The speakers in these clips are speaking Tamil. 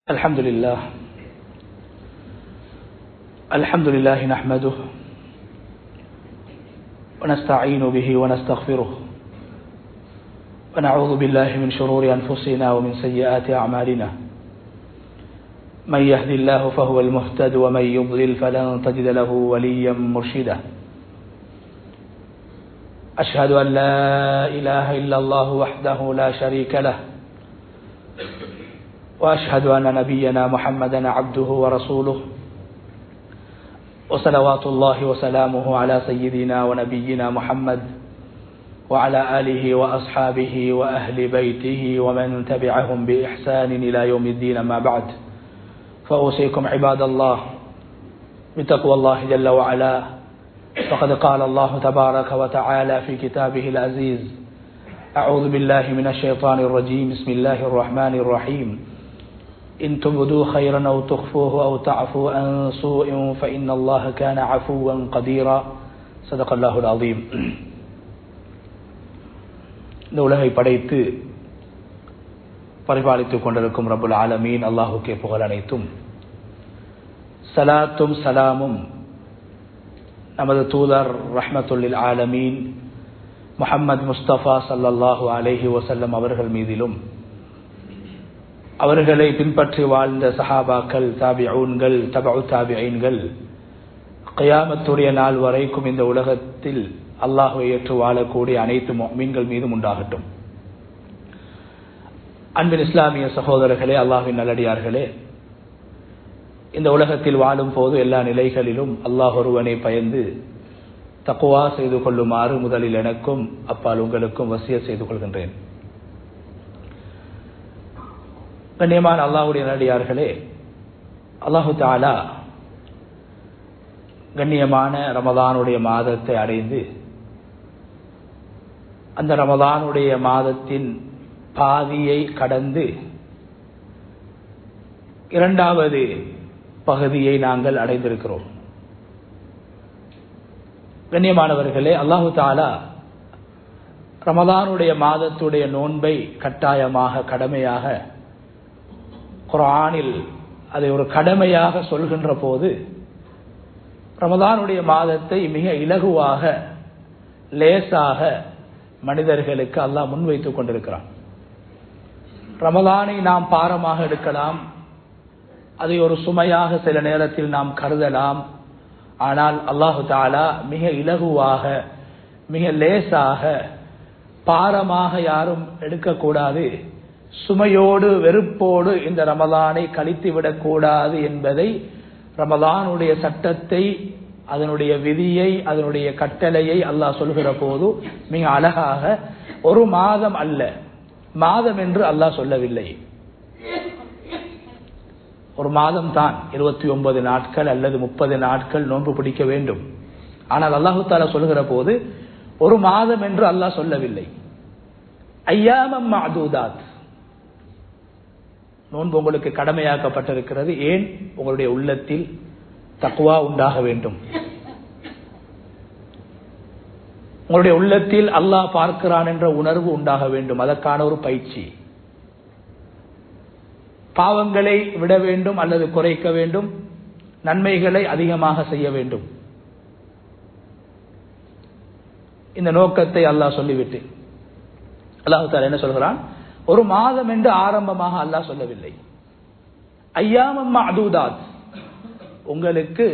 الحمد لله نحمده ونستعين به ونستغفره ونعوذ بالله من شرور أنفسنا ومن سيئات أعمالنا من يهد الله فهو المهتد ومن يضلل فلن تجد له وليا مرشدا أشهد أن لا إله إلا الله وحده لا شريك له وأشهد أن نبينا محمدا عبده ورسوله وصلوات الله وسلامه على سيدنا ونبينا محمد وعلى آله وأصحابه وأهل بيته ومن تبعهم بإحسان إلى يوم الدين. ما بعد، فأوصيكم عباد الله بتقوى الله جل وعلا، فقد قال الله تبارك وتعالى في كتابه العزيز: أعوذ بالله من الشيطان الرجيم، بسم الله الرحمن الرحيم. إن تبدوا خيرا أو تخفوه أو تعفوا عن سوء فإن الله كان عفوا قديرا. صدق الله العظيم. இந்த உலகை படைத்து பரிபாலித்துக் கொண்டிருக்கும் ரப்புல் ஆலமீன் அல்லாஹுக்கே புகழ் அனைத்தும். சலாத்தும் சலாமும் நமது தூதர் ரஹ்மத்துல்லில் ஆலமீன் முஹம்மது முஸ்தபா ஸல்லல்லாஹு அலைஹி வஸல்லம் அவர்கள் மீதிலும், அவர்களை பின்பற்றி வாழ்ந்த சஹாபாக்கள், தாபிஊன்கள், தபஉ தாபிஈன்கள், கியாமத்துடைய நாள் வரைக்கும் இந்த உலகத்தில் அல்லாஹ்வை ஏற்று வாழக்கூடிய அனைத்து முஃமின்கள் மீதும் உண்டாகட்டும். அன்பின் இஸ்லாமிய சகோதரர்களே, அல்லாஹ்வின் நல்லடியார்களே, இந்த உலகத்தில் வாழும் போது எல்லா நிலைகளிலும் அல்லாஹ் ஒருவனை பயந்து தக்வா செய்து கொள்ளுமாறு முதலில் எனக்கும் அப்பால் உங்களுக்கும் வசியத் செய்து கொள்கின்றேன். கண்ணியமான அல்லாஹ்வுடைய நல்லடியார்களே, அல்லாஹு தஆலா கண்ணியமான ரமதானுடைய மாதத்தை அடைந்து அந்த ரமதானுடைய மாதத்தின் பாதியை கடந்து இரண்டாவது பகுதியை நாங்கள் அடைந்திருக்கிறோம். கண்ணியமானவர்களே, அல்லாஹு தஆலா ரமதானுடைய மாதத்துடைய நோன்பை கட்டாயமாக, கடமையாக குர்ஆனில் அதை ஒரு கடமையாக சொல்கின்ற போது ரமதானுடைய மாதத்தை மிக இலகுவாக, லேசாக மனிதர்களுக்கு அல்லாஹ் முன்வைத்துக் கொண்டிருக்கிறான். ரமதானை நாம் பாரமாக எடுக்கலாம், அதை ஒரு சுமையாக சில நேரத்தில் நாம் கருதலாம். ஆனால் அல்லாஹு தஆலா மிக இலகுவாக, மிக லேசாக, பாரமாக யாரும் எடுக்கக்கூடாது, சுமையோடு வெறுப்போடு இந்த ரமதானை கழித்து விடக்கூடாது என்பதை, ரமதானுடைய சட்டத்தை, அதனுடைய விதியை, அதனுடைய கட்டளையை அல்லாஹ் சொல்கிற போது மிக அழகாக, ஒரு மாதம் அல்ல, மாதம் என்று அல்லாஹ் சொல்லவில்லை. ஒரு மாதம் தான் 29 நாட்கள் அல்லது 30 நாட்கள் நோன்பு பிடிக்க வேண்டும். ஆனால் அல்லாஹு தஆலா சொல்கிற போது ஒரு மாதம் என்று அல்லாஹ் சொல்லவில்லை. ஐயாமம் மஅதூதாத், நோன்பு உங்களுக்கு கடமையாக்கப்பட்டிருக்கிறது. ஏன்? உங்களுடைய உள்ளத்தில் தக்வா உண்டாக வேண்டும், உங்களுடைய உள்ளத்தில் அல்லாஹ் பார்க்கிறான் என்ற உணர்வு உண்டாக வேண்டும். அதற்கான ஒரு பயிற்சி. பாவங்களை விட வேண்டும் அல்லது குறைக்க வேண்டும், நன்மைகளை அதிகமாக செய்ய வேண்டும். இந்த நோக்கத்தை அல்லாஹ் சொல்லிவிட்டு அல்லாஹ் தஆலா என்ன சொல்கிறான்? ஒரு மாதம் என்று ஆரம்பமாக அல்லாஹ் சொல்லவில்லை. ஐயாமம் மஅதூதாத், உங்களுக்கு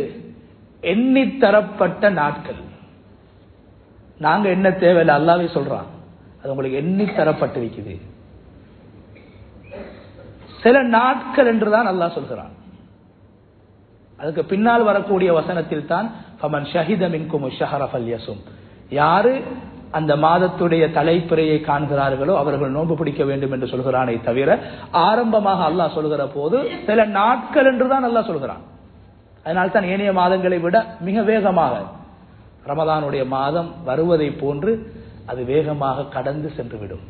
எண்ணி தரப்பட்ட நாட்கள். நாங்க என்ன தேவையில்லை, அல்லாஹ்வே சொல்றான், அது உங்களுக்கு எண்ணி தரப்பட்டிருக்குது. சில நாட்கள் என்றுதான் அல்லாஹ் சொல்கிறான். அதுக்கு பின்னால் வரக்கூடிய வசனத்தில் தான் ஃபமன் ஷஹித மின்கும் ஷஹர ஃபல்யஸும், யாரு அந்த மாதத்துடைய தலைப்பிறையை காண்கிறார்களோ அவர்கள் நோன்பு பிடிக்க வேண்டும் என்று சொல்கிறானே தவிர, ஆரம்பமாக அல்லாஹ் சொல்கிற போது சில நாட்கள் என்றுதான் அல்லாஹ் சொல்கிறான். அதனால்தான் ஏனைய மாதங்களை விட மிக வேகமாக ரமதானுடைய மாதம் வருவதை போன்று அது வேகமாக கடந்து சென்றுவிடும்.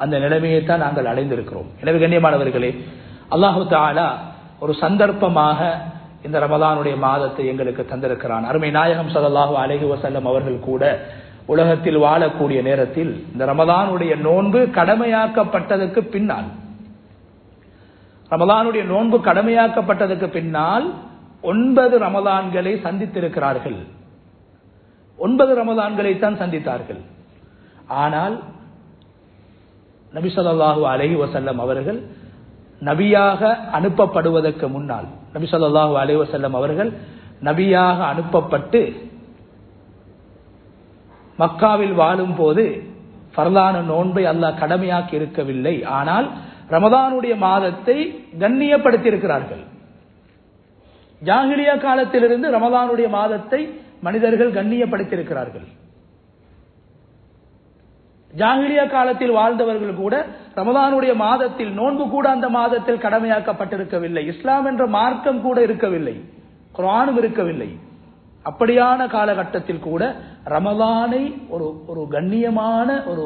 அந்த நிலைமையைத்தான் நாங்கள் அடைந்திருக்கிறோம். எனவே கண்ணியமானவர்களே, அல்லாஹு தஆலா ஒரு சந்தர்ப்பமாக இந்த ரமதானுடைய மாதத்தை எங்களுக்கு தந்திருக்கிறான். அருமை நாயகம் ஸல்லல்லாஹு அலைஹி வஸல்லம் அவர்கள் கூட உலகத்தில் வாழக்கூடிய நேரத்தில் இந்த ரமதானுடைய நோன்பு கடமையாக்கப்பட்டதற்கு பின்னால் ரமலானுடைய நோன்பு கடமையாக்கப்பட்டதற்கு பின்னால் 9 ரமலான்களை சந்தித்திருக்கிறார்கள். 9 ரமலான்களை தான் சந்தித்தார்கள். ஆனால் நபி ஸல்லல்லாஹு அலைஹி வஸல்லம் அவர்கள் நபியாக அனுப்பப்படுவதற்கு முன்னால், நபி ஸல்லல்லாஹு அலைஹி வஸல்லம் அவர்கள் நபியாக அனுப்பப்பட்டு மக்காவில் வாழும் போது ஃபர்லான நோன்பை அல்லாஹ் கடமையாக்கி இருக்கவில்லை. ஆனால் ரமதானுடைய மாதத்தை கண்ணியப்படுத்தி இருக்கிறார்கள். ஜாஹிலியா காலத்திலிருந்து ரமதானுடைய மாதத்தை மனிதர்கள் கண்ணியப்படுத்தியிருக்கிறார்கள். ஜாஹிலியா காலத்தில் வாழ்ந்தவர்கள் கூட ரமதானுடைய மாதத்தில் நோன்பு கூட அந்த மாதத்தில் கடமையாக்கப்பட்டிருக்கவில்லை. இஸ்லாம் என்ற மார்க்கம் கூட இருக்கவில்லை, குர்ஆனும் இருக்கவில்லை. அப்படியான காலகட்டத்தில் கூட ரமலானை ஒரு கண்ணியமான ஒரு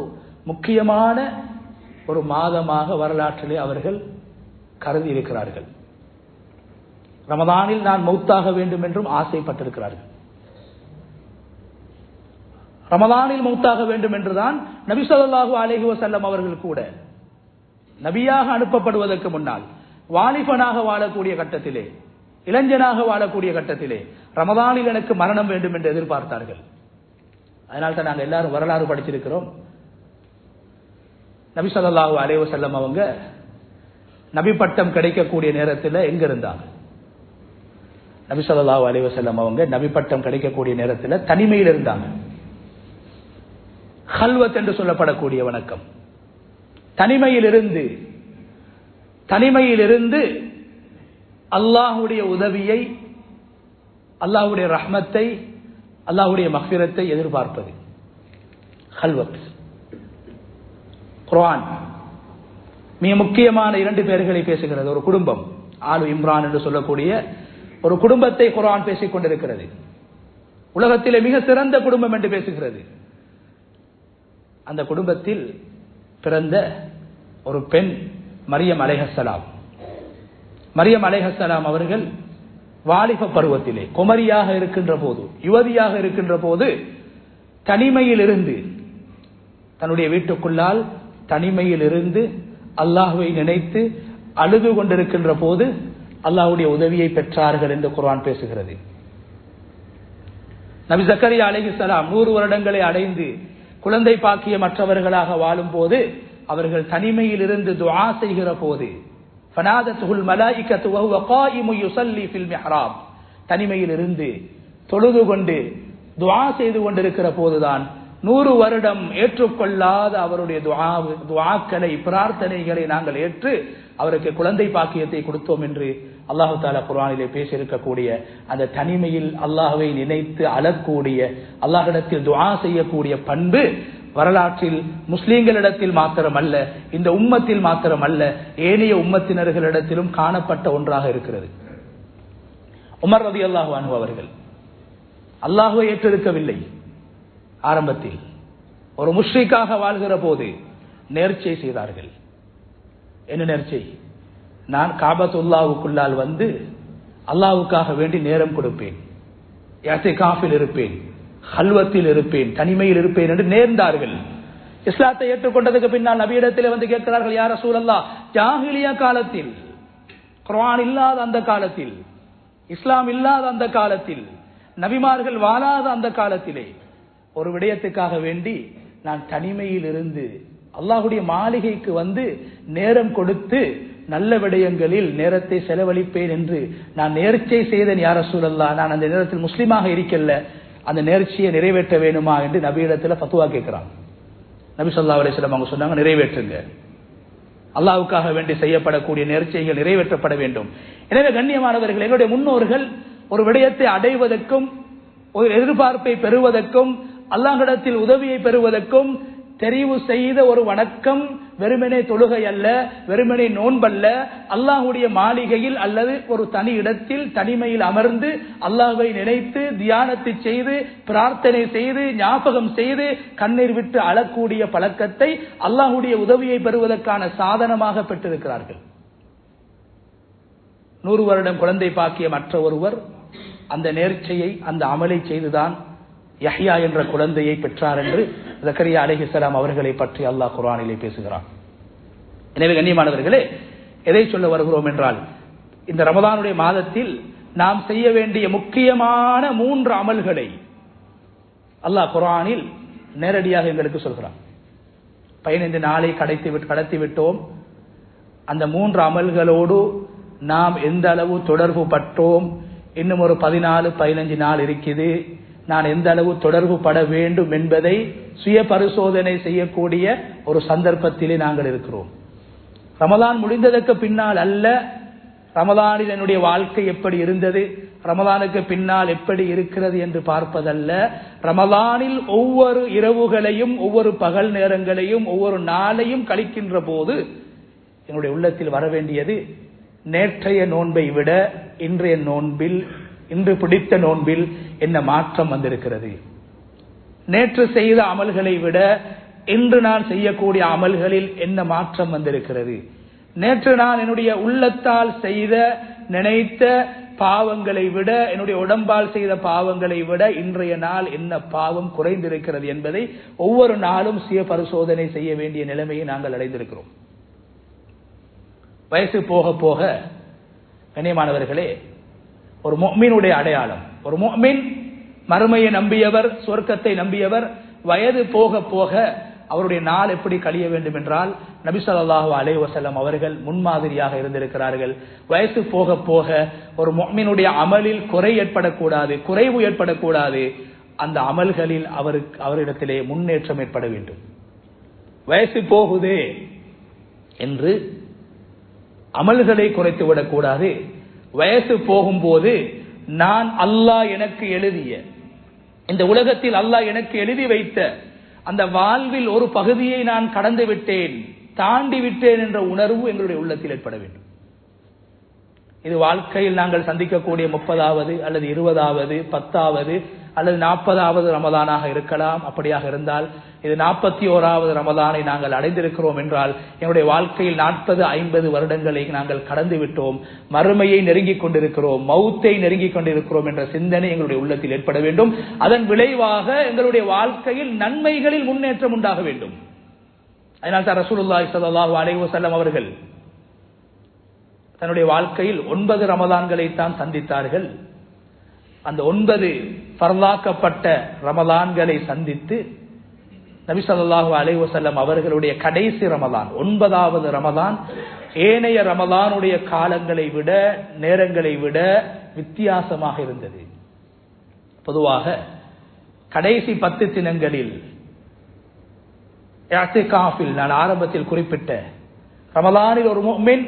முக்கியமான ஒரு மாதமாக வரலாற்றிலே அவர்கள் கருதி இருக்கிறார்கள். ரமதானில் நான் மௌத்தாக வேண்டும் என்றும் ஆசைப்பட்டிருக்கிறார்கள். ரமதானில் மௌத்தாக வேண்டும் என்றுதான் நபி ஸல்லல்லாஹு அலைஹி வஸல்லம் அவர்கள் கூட நபியாக அனுப்பப்படுவதற்கு முன்னால் வாலிபனாக வாழக்கூடிய கட்டத்திலே, இளைஞனாக வாழக்கூடிய கட்டத்திலே ரமதானில் எனக்கு மரணம் வேண்டும் என்று எதிர்பார்த்தார்கள். அதனால தான் நாங்கள் எல்லாரும் வரலாறு படிச்சிருக்கிறோம். நபி ஸல்லல்லாஹு அலைஹி வஸல்லம் அவங்க நபி பட்டம் கிடைக்கக்கூடிய நேரத்தில் எங்க இருந்தாங்க? நபி ஸல்லல்லாஹு அலைஹி வஸல்லம் அவங்க நபி பட்டம் கிடைக்கக்கூடிய நேரத்தில் தனிமையில் இருந்தாங்க. ஹல்வத் என்று சொல்லப்படக்கூடிய வணக்கம். தனிமையில் இருந்து அல்லாஹ்வுடைய உதவியை, அல்லாஹ்வுடைய ரஹ்மத்தை, அல்லாஹ்வுடைய மக்ஃபிரத்தை எதிர்பார்ப்பது ஹல்வத். குர்ஆன் மிக முக்கியமான 2 பேர்களை பேசுகிறது. ஒரு குடும்பம், ஆலு இம்ரான் என்று சொல்லக்கூடிய ஒரு குடும்பத்தை குர்ஆன் பேசிக் கொண்டிருக்கிறது. உலகத்திலே மிக சிறந்த குடும்பம் என்று பேசுகிறது. அந்த குடும்பத்தில் பிறந்த ஒரு பெண் மரியம் அலைஹிஸ்ஸலாம். மரியம் அலைஹிஸ்ஸலாம் அவர்கள் வாலிப பருவத்திலே குமரியாக இருக்கின்ற போது, யுவதியாக இருக்கின்ற போது தனிமையில் இருந்து, தன்னுடைய வீட்டுக்குள்ளால் தனிமையில் இருந்து அல்லாஹ்வை நினைத்து அழுது கொண்டிருக்கின்ற போது அல்லாஹ்வுடைய உதவியை பெற்றார்கள் என்று குர்ஆன் பேசுகிறது. நபி ஜக்கரியா அலைஹிஸ்ஸலாம் 100 வருடங்களை அடைந்து குழந்தை பாக்கிய மற்றவர்களாக வாழும் போது அவர்கள் தனிமையில் இருந்து துஆ செய்கிற போது ஃபனாதத்துல் மலாயிகத்து வஹுவ காயிமு யுஸல்லி ஃபில் மிஹ்ராப், தனிமையில் இருந்து தொழுது கொண்டு துஆ செய்து கொண்டிருக்கிற போதுதான் 100 வருடம் ஏற்றுக்கொள்ளாத அவருடைய துஆக்களை, பிரார்த்தனைகளை நாங்கள் ஏற்று அவருக்கு குழந்தை பாக்கியத்தை கொடுத்தோம் என்று அல்லாஹ் தஆலா குர்ஆனிலே பேசியிருக்கக்கூடிய அந்த தனிமையில் அல்லாஹ்வை நினைத்து அழக்கூடிய, அல்லாஹ்விடத்தில் துஆ செய்யக்கூடிய பண்பு வரலாற்றில் முஸ்லிம்களிடத்தில் மாத்திரமல்ல, இந்த உம்மத்தில் மாத்திரமல்ல, ஏனைய உம்மத்தினர்களிடத்திலும் காணப்பட்ட ஒன்றாக இருக்கிறது. உமர் ரலியல்லாஹு அன்ஹு அவர்கள் அல்லாஹ்வை ஏற்றிருக்கவில்லை. ஆரம்பத்தில் ஒரு முஷ்ரிக்காக வாழ்கிற போது நேர்ச்சை செய்தார்கள். என்ன நேர்ச்சை? நான் காபத்துல்லாவுக்குள்ளால் வந்து அல்லாஹ்வுக்காக வேண்டி நேரம் கொடுப்பேன், இஅ்திகாஃபில் இருப்பேன், ஹல்வத்தில் இருப்பேன், தனிமையில் இருப்பேன் என்று நேர்ந்தார்கள். இஸ்லாத்தை ஏற்றுக்கொண்டதுக்கு பின்னால் நபியிடத்தில் வந்து கேட்கிறார்கள், யா ரசூலல்லாஹ், ஜாஹிலியா காலத்தில், குர்ஆன் இல்லாத அந்த காலத்தில், இஸ்லாம் இல்லாத அந்த காலத்தில், நபிமார்கள் வாழாத அந்த காலத்திலே ஒரு விடயத்துக்காக வேண்டி நான் தனிமையில் இருந்து அல்லாஹ்வுடைய மாளிகைக்கு வந்து நேரம் கொடுத்து நல்ல விடயங்களில் நேரத்தை செலவழிப்பேன் என்று நான் நேர்ச்சை செய்தேன் யா ரசூலல்லாஹ், நான் அந்த நேரத்தில் முஸ்லிமாக இருக்கல்ல, அந்த நேர்ச்சியை நிறைவேற்ற வேணுமா என்று நபியிடத்தில் ஃபத்வா கேட்கிறாங்க. நபி ஸல்லல்லாஹு அலைஹி வஸல்லம் அவங்க சொன்னாங்க, நிறைவேற்றுங்க, அல்லாஹ்வுக்காக வேண்டி செய்யப்படக்கூடிய நேர்ச்சைகள் நிறைவேற்றப்பட வேண்டும். எனவே கண்ணியமானவர்கள், எங்களுடைய முன்னோர்கள் ஒரு விடயத்தை அடைவதற்கும் ஒரு எதிர்பார்ப்பை பெறுவதற்கும் அல்லாஹ்விடத்தில் உதவியை பெறுவதற்கும் தெரிவு செய்த ஒரு வணக்கம் வெறுமனே தொழுகை அல்ல, வெறுமனே நோன்பல்ல, அல்லாஹ்வுடைய மாளிகையில் அல்லது ஒரு தனி இடத்தில் தனிமையில் அமர்ந்து அல்லாஹ்வை நினைத்து தியானத்தை செய்து பிரார்த்தனை செய்து ஞாபகம் செய்து கண்ணீர் விட்டு அழக்கூடிய பழக்கத்தை அல்லாஹ்வுடைய உதவியை பெறுவதற்கான சாதனமாக பெற்றிருக்கிறார்கள். 100 வருடம் குழந்தை பாக்கிய மற்ற ஒருவர் அந்த நேர்ச்சையை, அந்த அமலை செய்துதான் யஹ்யா என்ற குழந்தையை பெற்றார் என்று ஜக்கரியா அலைஹிஸ்ஸலாம் அவர்களை பற்றி அல்லாஹ் குர்ஆனிலே பேசுகிறான். எனவே கண்ணியமானவர்களே, எதை சொல்ல வருகிறோம் என்றால், இந்த ரமதானுடைய மாதத்தில் நாம் செய்ய வேண்டிய முக்கியமான 3 அமல்களை அல்லாஹ் குர்ஆனில் நேரடியாக எங்களுக்கு சொல்கிறான். 15 நாளை கடத்தி விட்டோம். அந்த 3 அமல்களோடு நாம் எந்த அளவு தொடர்பு பட்டோம், இன்னும் ஒரு 14-15 நாள் இருக்குது, நான் எந்த அளவு தொடர்பு பட வேண்டும் என்பதை சுய பரிசோதனை செய்யக்கூடிய ஒரு சந்தர்ப்பத்திலே நாங்கள் இருக்கிறோம். ரமலான் முடிந்ததற்கு பின்னால் அல்ல, ரமலானில் என்னுடைய வாழ்க்கை எப்படி இருந்தது, ரமலானுக்கு பின்னால் எப்படி இருக்கிறது என்று பார்ப்பதல்ல. ரமலானில் ஒவ்வொரு இரவுகளையும், ஒவ்வொரு பகல் நேரங்களையும், ஒவ்வொரு நாளையும் கழிக்கின்ற போது என்னுடைய உள்ளத்தில் வர வேண்டியது, நேற்றைய நோன்பை விட இன்றைய நோன்பில், இன்று பிடித்த நோன்பில் என்ன மாற்றம் வந்திருக்கிறது, நேற்று செய்த அமல்களை விட இன்று நான் செய்யக்கூடிய அமல்களில் என்ன மாற்றம் வந்திருக்கிறது, நேற்று நான் என்னுடைய உள்ளத்தால் செய்த நினைத்த பாவங்களை விட, என்னுடைய உடம்பால் செய்த பாவங்களை விட இன்றைய நாள் என்ன பாவம் குறைந்திருக்கிறது என்பதை ஒவ்வொரு நாளும் சுய பரிசோதனை செய்ய வேண்டிய நிலைமையை நாங்கள் அடைந்திருக்கிறோம். வயசு போக போக கண்ணியமானவர்களே, ஒரு முஃமினுடைய அடையாளம், ஒரு முஃமின் மறுமையை நம்பியவர், சொர்க்கத்தை நம்பியவர், வயது போக போக அவருடைய நாள் எப்படி கழிய வேண்டும் என்றால், நபி ஸல்லல்லாஹு அலைஹி வஸல்லம் அவர்கள் முன்மாதிரியாக இருந்திருக்கிறார்கள். வயசு போக போக ஒரு முஃமினுடைய அமலில் குறைவு ஏற்படக்கூடாது. அந்த அமல்களில் அவரிடத்திலே முன்னேற்றம் ஏற்பட வேண்டும். வயசு போகுதே என்று அமல்களை குறைத்து விடக்கூடாது. வயசு போகும்போது நான் அல்லாஹ் எனக்கு எழுதிய, இந்த உலகத்தில் அல்லாஹ் எனக்கு எழுதி வைத்த அந்த வாழ்வில் ஒரு பகுதியை நான் கடந்து விட்டேன், தாண்டி விட்டேன் என்ற உணர்வு எங்களுடைய உள்ளத்தில் ஏற்பட வேண்டும். இது வாழ்க்கையில் நாங்கள் சந்திக்கக்கூடிய 30வது அல்லது 20வது 10வது அல்லது 40வது ரமதானாக இருக்கலாம். அப்படியாக இருந்தால் இது 41வது ரமதானை நாங்கள் அடைந்திருக்கிறோம் என்றால், என்னுடைய வாழ்க்கையில் 40-50 வருடங்களை நாங்கள் கடந்து விட்டோம், மறுமையை நெருங்கிக் கொண்டிருக்கிறோம், மௌத்தை நெருங்கிக் கொண்டிருக்கிறோம் என்ற சிந்தனை எங்களுடைய உள்ளத்தில் ஏற்பட வேண்டும். அதன் விளைவாக எங்களுடைய வாழ்க்கையில் நன்மைகளில் முன்னேற்றம் உண்டாக வேண்டும். அதனால் தான் ரசூலுல்லாஹி ஸல்லல்லாஹு அலைஹி வஸல்லம் அவர்கள் தன்னுடைய வாழ்க்கையில் 9 ரமதான்களை தான் சந்தித்தார்கள். அந்த 9 ஃபர்லாக்கப்பட்ட ரமலான்களை சந்தித்து நபி ஸல்லல்லாஹு அலைஹி வஸல்லம் அவர்களுடைய கடைசி ரமலான் 9வது ரமலான் ஏனைய ரமலானுடைய காலங்களை விட, நேரங்களை விட வித்தியாசமாக இருந்தது. பொதுவாக கடைசி 10 தினங்களில் இஅ்திகாஃபில், நான் ஆரம்பத்தில் குறிப்பிட்ட ரமலானில் ஒரு முஃமின்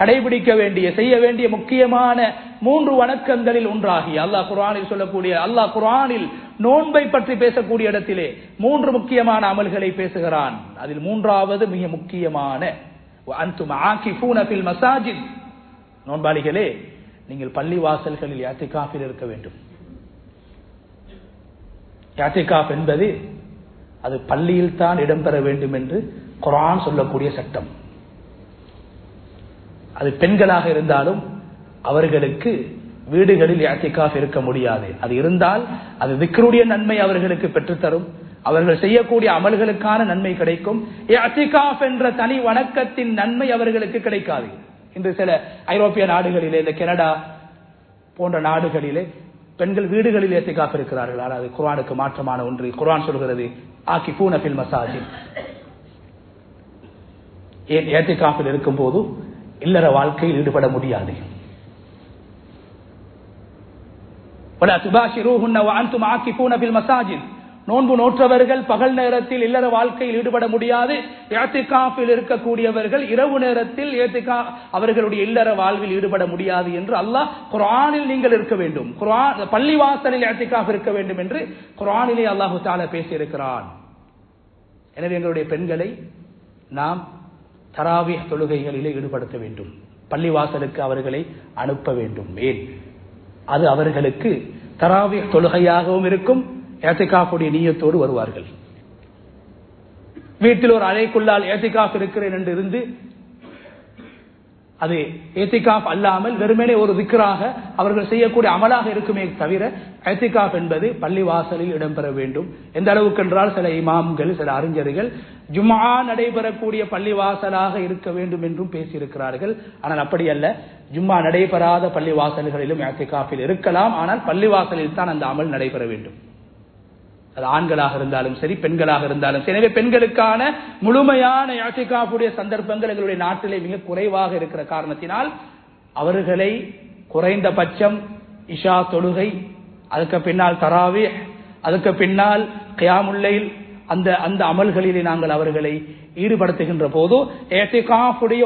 கடைபிடிக்க வேண்டிய, செய்ய வேண்டிய முக்கியமான 3 வணக்கங்களில் ஒன்றாகி அல்லாஹ் குர்ஆனில் சொல்லக்கூடிய, அல்லாஹ் குர்ஆனில் நோன்பை பற்றி பேசக்கூடிய இடத்திலே 3 முக்கியமான அமல்களை பேசுகிறான். அதில் 3வது மிக முக்கியமான, வஅன்தும் ஆகிஃபூன ஃபில் மசாஜித், நோன்பாளிகளே நீங்கள் பள்ளி வாசல்களில் இஅ்திகாஃபில் இருக்க வேண்டும். இஅ்திகாஃப் என்பது அது பள்ளியில் தான் இடம்பெற வேண்டும் என்று குர்ஆன் சொல்லக்கூடிய சட்டம். அது பெண்களாக இருந்தாலும் அவர்களுக்கு வீடுகளில் இஅ்திகாஃப் இருக்க முடியாது. அது இருந்தால் அது திக்ருடைய நன்மை அவர்களுக்கு பெற்றுத்தரும், அவர்கள் செய்யக்கூடிய அமல்களுக்கான நன்மை கிடைக்கும். இஅ்திகாஃப் என்ற தனி வணக்கத்தின் நன்மை அவர்களுக்கு கிடைக்காது. இன்று சில ஐரோப்பிய நாடுகளிலே, இந்த கனடா போன்ற நாடுகளிலே பெண்கள் வீடுகளில் இஅ்திகாஃப் இருக்கிறார்கள். ஆனால் அது குர்ஆனுக்கு மாற்றமான ஒன்று. குர்ஆன் சொல்கிறது ஆகிஃபூன ஃபில் மசாஜித். ஏன் இஅ்திகாஃபில் இருக்கும்போது இல்லற வாழ்க்கையில் ஈடுபட முடியாது. வலா துபாஷிரூஹுன்ன வஅன்தும் ஆகிஃபூன ஃபில் மசாஜித், நோன்பு நோற்றவர்கள் பகல் நேரத்தில் இல்லற வாழ்க்கையில் ஈடுபட முடியாது. இஅ்திகாஃபில் இருக்கக்கூடியவர்கள் இரவு நேரத்தில் அவர்களுடைய இல்லற வாழ்வில் ஈடுபட முடியாது என்று அல்லாஹ் குர்ஆனில் நீங்கள் இருக்க வேண்டும், குர்ஆன் பள்ளிவாசலில் இஅ்திகாஃப் இருக்க வேண்டும் என்று குர்ஆனிலே அல்லாஹ் தஆலா பேசி இருக்கிறான். எனவே எங்களுடைய பெண்களை நாம் தராவீஹ் தொழுகைகளிலே ஈடுபடுத்த வேண்டும், பள்ளிவாசலுக்கு அவர்களை அனுப்ப வேண்டும். ஏன்? அது அவர்களுக்கு தராவீஹ் தொழுகையாகவும் இருக்கும், இஅ்திகாஃபுடைய நியத்தோடு வருவார்கள். வீட்டில் ஒரு அறைக்குள்ளால் இஅ்திகாஃப் இருக்கிறேன் என்று இருந்து அது ஏத்திகாஃப் அல்லாமல் வெறுமனே ஒரு திக்ராக அவர்கள் செய்யக்கூடிய அமலாக இருக்குமே தவிர ஏத்திகாஃப் என்பது பள்ளிவாசலில் இடம்பெற வேண்டும். எந்த அளவுக்கு என்றால் சில இமாம்கள் சில அறிஞர்கள் ஜும்ஆ நடைபெறக்கூடிய பள்ளிவாசலாக இருக்க வேண்டும் என்றும் பேசியிருக்கிறார்கள். ஆனால் அப்படி அல்ல, ஜும்ஆ நடைபெறாத பள்ளிவாசல்களிலும் ஏத்திகாஃபில் இருக்கலாம். ஆனால் பள்ளிவாசலில் தான் அந்த அமல் நடைபெற வேண்டும். அது ஆண்களாக இருந்தாலும் சரி, பெண்களாக இருந்தாலும் சரி. எனவே பெண்களுக்கான முழுமையான இஅ்திகாஃபுடைய சந்தர்ப்பங்கள் எங்களுடைய நாட்டிலே மிக குறைவாக இருக்கிற காரணத்தினால் அவர்களை குறைந்தபட்சம் இஷா தொழுகை, அதுக்கு பின்னால் தராவீஹ், அதுக்கு பின்னால் கியாமுல் லைல், அந்த அமல்களிலே நாங்கள் அவர்களை ஈடுபடுத்துகின்ற போது இஅ்திகாஃபுடைய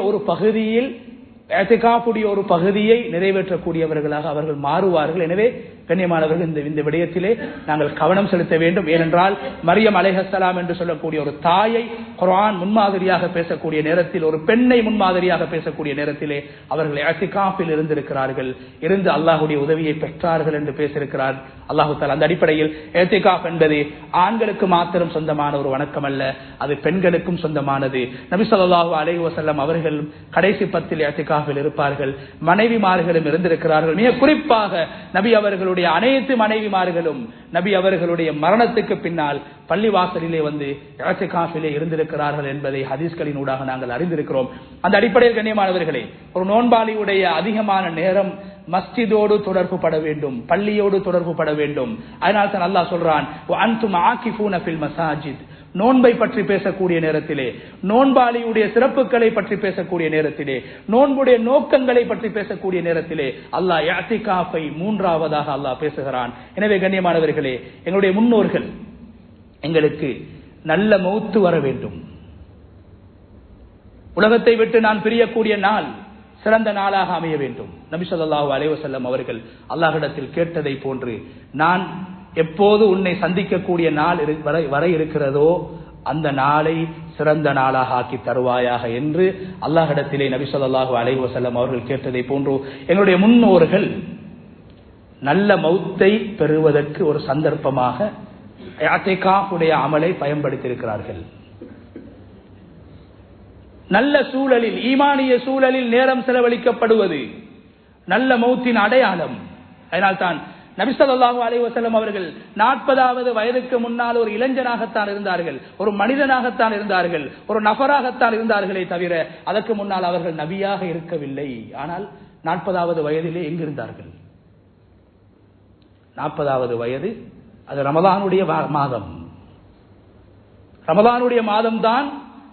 ஒரு பகுதியை நிறைவேற்றக்கூடியவர்களாக அவர்கள் மாறுவார்கள். எனவே கண்ணியமானவர்கள், இந்த விடயத்திலே நாங்கள் கவனம் செலுத்த வேண்டும். ஏனென்றால் மரியம் அலைஹிஸ்ஸலாம் என்று சொல்லக்கூடிய ஒரு தாயை குர்ஆன் முன்மாதிரியாக பேசக்கூடிய நேரத்தில், ஒரு பெண்ணை முன்மாதிரியாக பேசக்கூடிய நேரத்திலே அவர்கள் இஅ்திகாஃபில் இருந்திருக்கிறார்கள், இருந்து அல்லாஹ்வுடைய உதவியை பெற்றார்கள் என்று பேசியிருக்கிறார் அல்லாஹ் தஆலா. அந்த அடிப்படையில் இஅ்திகாஃப் என்பது ஆண்களுக்கு மாத்திரம் சொந்தமான ஒரு வணக்கம் அல்ல, அது பெண்களுக்கும் சொந்தமானது. நபி ஸல்லல்லாஹு அலைஹி வஸல்லம் அவர்கள் கடைசி 10 இஅ்திகாஃபில் இருப்பார்கள். மனைவிமார்களும் இருந்திருக்கிறார்கள். மிக குறிப்பாக நபி அவர்களுடைய அனைத்து மனைவிமார்களும் நபி அவர்களுடைய மரணத்துக்கு பின்னால் பள்ளிவாசலிலே வந்து இஅ்திகாஃபிலே இருந்திருக்கிறார்கள் என்பதை ஹதீஸ்களின் ஊடாக நாங்கள் அறிந்திருக்கிறோம். அந்த அடிப்படையில் கண்ணியமானவர்களே, ஒரு நோன்பாளியுடைய அதிகமான நேரம் மஸ்ஜிதோடு தொடர்பு பட வேண்டும், பள்ளியோடு தொடர்பு பட வேண்டும். அதனால் தான் அல்லாஹ் சொல்றான், வஅன்தும் ஆகிஃபூன ஃபில் மஸாஜித். நோன்பை பற்றி பேசக்கூடிய நேரத்திலே, நோன்பாளியுடைய சிறப்புகளை பற்றி பேசக்கூடிய நேரத்திலே, நோன்புடைய நோக்கங்களை பற்றி பேசக்கூடிய நேரத்திலே அல்லாஹ் இஅ்திகாஃபை 3ஆவதாக அல்லாஹ் பேசுகிறான். எனவே கண்ணியமானவர்களே, எங்களுடைய முன்னோர்கள் எங்களுக்கு நல்ல மௌத்து வர வேண்டும், உலகத்தை விட்டு நான் பிரியக்கூடிய நாள் சிறந்த நாளாக அமைய வேண்டும். நபி ஸல்லல்லாஹு அலைஹி வஸல்லம் அவர்கள் அல்லாஹ்விடத்தில் கேட்டதை போன்று, நான் எப்போது உன்னை சந்திக்கக்கூடிய நாள் வரை இருக்கிறதோ அந்த நாளை சிறந்த நாளாக ஆக்கி தருவாயாக என்று அல்லாஹ்விடத்திலே நபி ஸல்லல்லாஹு அலைஹி வஸல்லம் அவர்கள் கேட்டதை போன்று எங்களுடைய முன்னோர்கள் நல்ல மௌத்தை பெறுவதற்கு ஒரு சந்தர்ப்பமாக இஅ்திகாஃபுடைய அமலை பயன்படுத்தியிருக்கிறார்கள். நல்ல சூழலில், ஈமானிய சூழலில் நேரம் செலவழிக்கப்படுவது நல்ல மௌத்தின் அடையாளம். அதனால்தான் நபி ஸல்லல்லாஹு அலைஹி வஸல்லம் அவர்கள் 40வது வயதுக்கு முன்னால் ஒரு இளைஞனாகத்தான் இருந்தார்கள், ஒரு மனிதனாகத்தான் இருந்தார்கள், ஒரு நபராகத்தான் இருந்தார்களே தவிர அதற்கு முன்னால் அவர்கள் நபியாக இருக்கவில்லை. ஆனால் 40வது வயதிலே எங்கிருந்தார்கள்? 40வது வயது அது ரமலானுடைய மாதம். ரமலானுடைய மாதம் தான்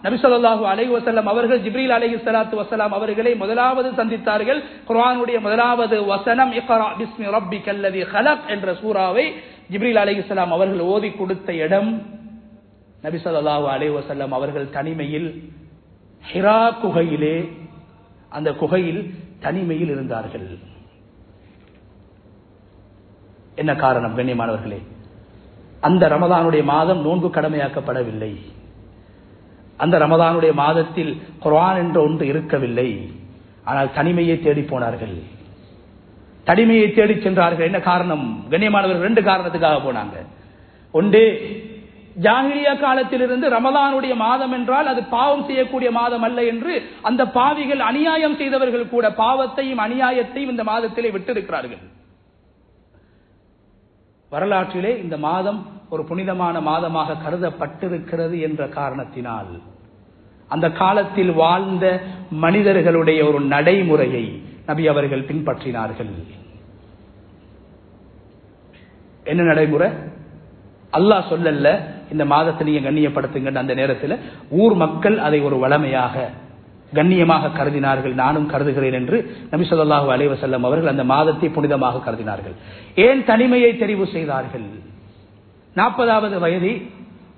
நபி ஸல்லல்லாஹு அலைஹி வஸல்லம் அவர்கள் ஜிப்ரீல் அலைஹிஸ்ஸலாத்து வஸலாம் அவர்களை முதலாவது சந்தித்தார்கள். குர்ஆனுடைய முதலாவது வசனம் இக்ரா பிஸ்மி ரப்பிக்கல்லதி ஹலக் என்ற சூராவை ஜிப்ரீல் அலைஹிஸ்ஸலாம் அவர்கள் ஓதி கொடுத்த இடம். நபி ஸல்லல்லாஹு அலைஹி வஸல்லம் அவர்கள் தனிமையில் ஹிரா குகையிலே, அந்த குகையில் தனிமையில் இருந்தார்கள். என்ன காரணம் கண்ணியமானவர்களே? அந்த ரமலானுடைய மாதம் நோன்பு கடமையாக்கப்படவில்லை. அந்த ரமலானுடைய மாதத்தில் குர்ஆன் என்ற ஒன்று இருக்கவில்லை. ஆனால் தனிமையை தேடி போனார்கள், தனிமையை தேடி சென்றார்கள். என்ன காரணம் கண்ணியமானவர்கள்? 2 காரணத்துக்காக போனாங்க. ஒன்று, ஜாஹிலியா காலத்திலிருந்து ரமலானுடைய மாதம் என்றால் அது பாவம் செய்யக்கூடிய மாதம் அல்ல என்று அந்த பாவிகள், அநியாயம் செய்தவர்கள் கூட பாவத்தையும் அநியாயத்தையும் இந்த மாதத்திலே விட்டிருக்கிறார்கள். வரலாற்றிலே இந்த மாதம் ஒரு புனிதமான மாதமாக கருதப்பட்டிருக்கிறது என்ற காரணத்தினால் அந்த காலத்தில் வாழ்ந்த மனிதர்களுடைய ஒரு நடைமுறையை நபி அவர்கள் பின்பற்றினார்கள். என்ன நடைமுறை? அல்லாஹ் சொல்லல இந்த மாதத்தை நீங்க கண்ணியப்படுத்துங்க. அந்த நேரத்தில் ஊர் மக்கள் அதை ஒரு வளமையாக கண்ணியமாக கருதினார்கள். நானும் கருதுகிறேன் என்று நபி ஸல்லல்லாஹு அலைஹி வஸல்லம் அவர்கள் அந்த மாதத்தை புனிதமாக கருதினார்கள். ஏன் தனிமையை தெரிவு செய்தார்கள்? 40வது வயது,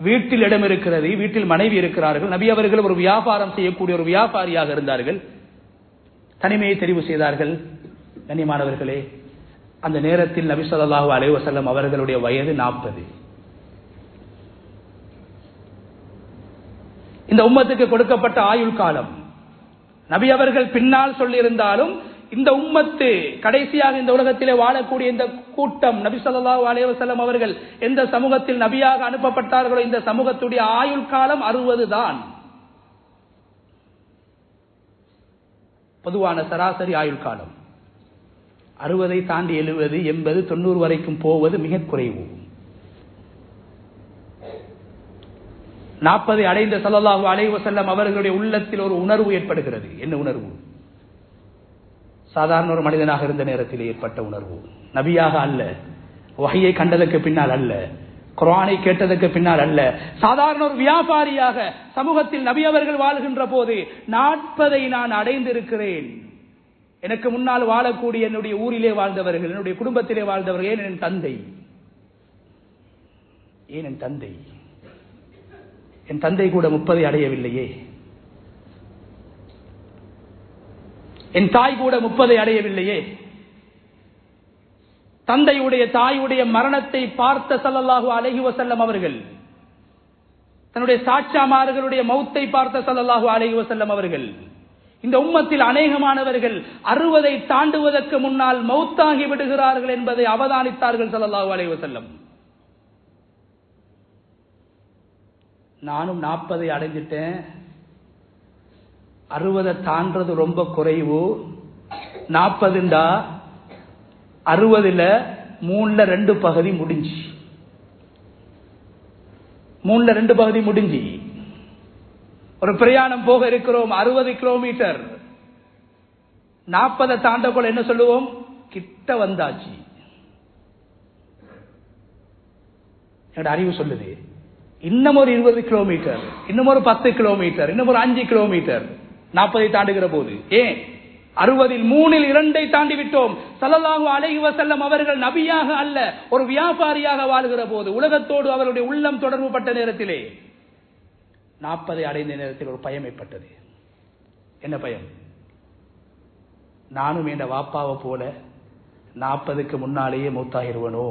வீட்டில் இடம் இருக்கிறது, வீட்டில் மனைவி இருக்கிறார்கள். நபி அவர்கள் ஒரு வியாபாரம் செய்யக்கூடிய ஒரு வியாபாரியாக இருந்தார்கள். தனிமையை தெரிவு செய்தார்கள். கண்ணியமானவர்களே, அந்த நேரத்தில் நபி ஸல்லல்லாஹு அலைஹி வஸல்லம் அவர்களுடைய வயது 40. இந்த உம்மத்துக்கு கொடுக்கப்பட்ட ஆயுள் காலம் நபி அவர்கள் பின்னால் சொல்லியிருந்தாலும் இந்த உம்மத்து கடைசியாக இந்த உலகத்திலே வாழக்கூடிய இந்த கூட்டம், நபி ஸல்லல்லாஹு அலைஹி வஸல்லம் அவர்கள் எந்த சமூகத்தில் நபியாக அனுப்பப்பட்டார்களோ இந்த சமூகத்துடைய ஆயுள் காலம் 60 தான். பொதுவான சராசரி ஆயுள் காலம் 60 தாண்டி 70, 80, 90 வரைக்கும் போவது மிக குறைவு. 40 அடைந்த ஸல்லல்லாஹு அலைஹி வஸல்லம் அவர்களுடைய உள்ளத்தில் ஒரு உணர்வு ஏற்படுகிறது. என்ன உணர்வு? சாதாரண ஒரு மனிதனாக இருந்த நேரத்தில் ஏற்பட்ட உணர்வு. நபியாக அல்ல, வஹியை கண்டதற்கு பின்னால் அல்ல, குர்ஆனை கேட்டதற்கு பின்னால் அல்ல, சாதாரண ஒரு வியாபாரியாக சமூகத்தில் நபி அவர்கள் வாழ்கின்ற போது 40 நான் அடைந்திருக்கிறேன். எனக்கு முன்னால் வாழக்கூடிய என்னுடைய ஊரிலே வாழ்ந்தவர்கள், என்னுடைய குடும்பத்திலே வாழ்ந்தவர்கள், ஏன் என் தந்தை, ஏன் என் தந்தை, என் தந்தை கூட 30 அடையவில்லையே, என் தாய் கூட 30 அடையவில்லையே. தந்தையுடைய தாயுடைய மரணத்தை பார்த்த ஸல்லல்லாஹு அலைஹி வஸல்லம் அவர்கள், தன்னுடைய சாட்சாமார்களுடைய மௌத்தை பார்த்த ஸல்லல்லாஹு அலைஹி வஸல்லம் அவர்கள், இந்த உம்மத்தில் அநேகமானவர்கள் 60 தாண்டுவதற்கு முன்னால் மௌத்தாகி விடுகிறார்கள் என்பதை அவதானித்தார்கள் ஸல்லல்லாஹு அலைஹி வஸல்லம். நானும் 40 அடைஞ்சிட்டேன், 60 தாண்டது ரொம்ப குறைவு. 40 60ல 3/2 பகுதி முடிஞ்சு, 3/2 பகுதி முடிஞ்சு. ஒரு பிரயாணம் போக இருக்கிறோம், 60 கிலோமீட்டர். 40 தாண்டக்குள்ள என்ன சொல்லுவோம்? கிட்ட வந்தாச்சு. என்னோட அறிவு சொல்லுது இன்னும் ஒரு 20 கிலோமீட்டர், இன்னும் ஒரு 10 கிலோமீட்டர், இன்னும் ஒரு 5 கிலோமீட்டர் 40 தாண்டுகிற போது. ஏன் 60ல் 3/2 தாண்டி விட்டோம். ஸல்லல்லாஹு அலைஹி வஸல்லம் அவர்கள் நபியாக அல்ல, ஒரு வியாபாரியாக வாழ்கிற போது, உலகத்தோடு அவருடைய உள்ளம் தொடர்பு பட்ட நேரத்திலே 40 அடைந்த நேரத்தில் ஒரு பயம் ஏற்பட்டது. என்ன பயம்? நானும் என் வாப்பாவை போல 40க்கு முன்னாலேயே மௌத்தாகிருவனோ,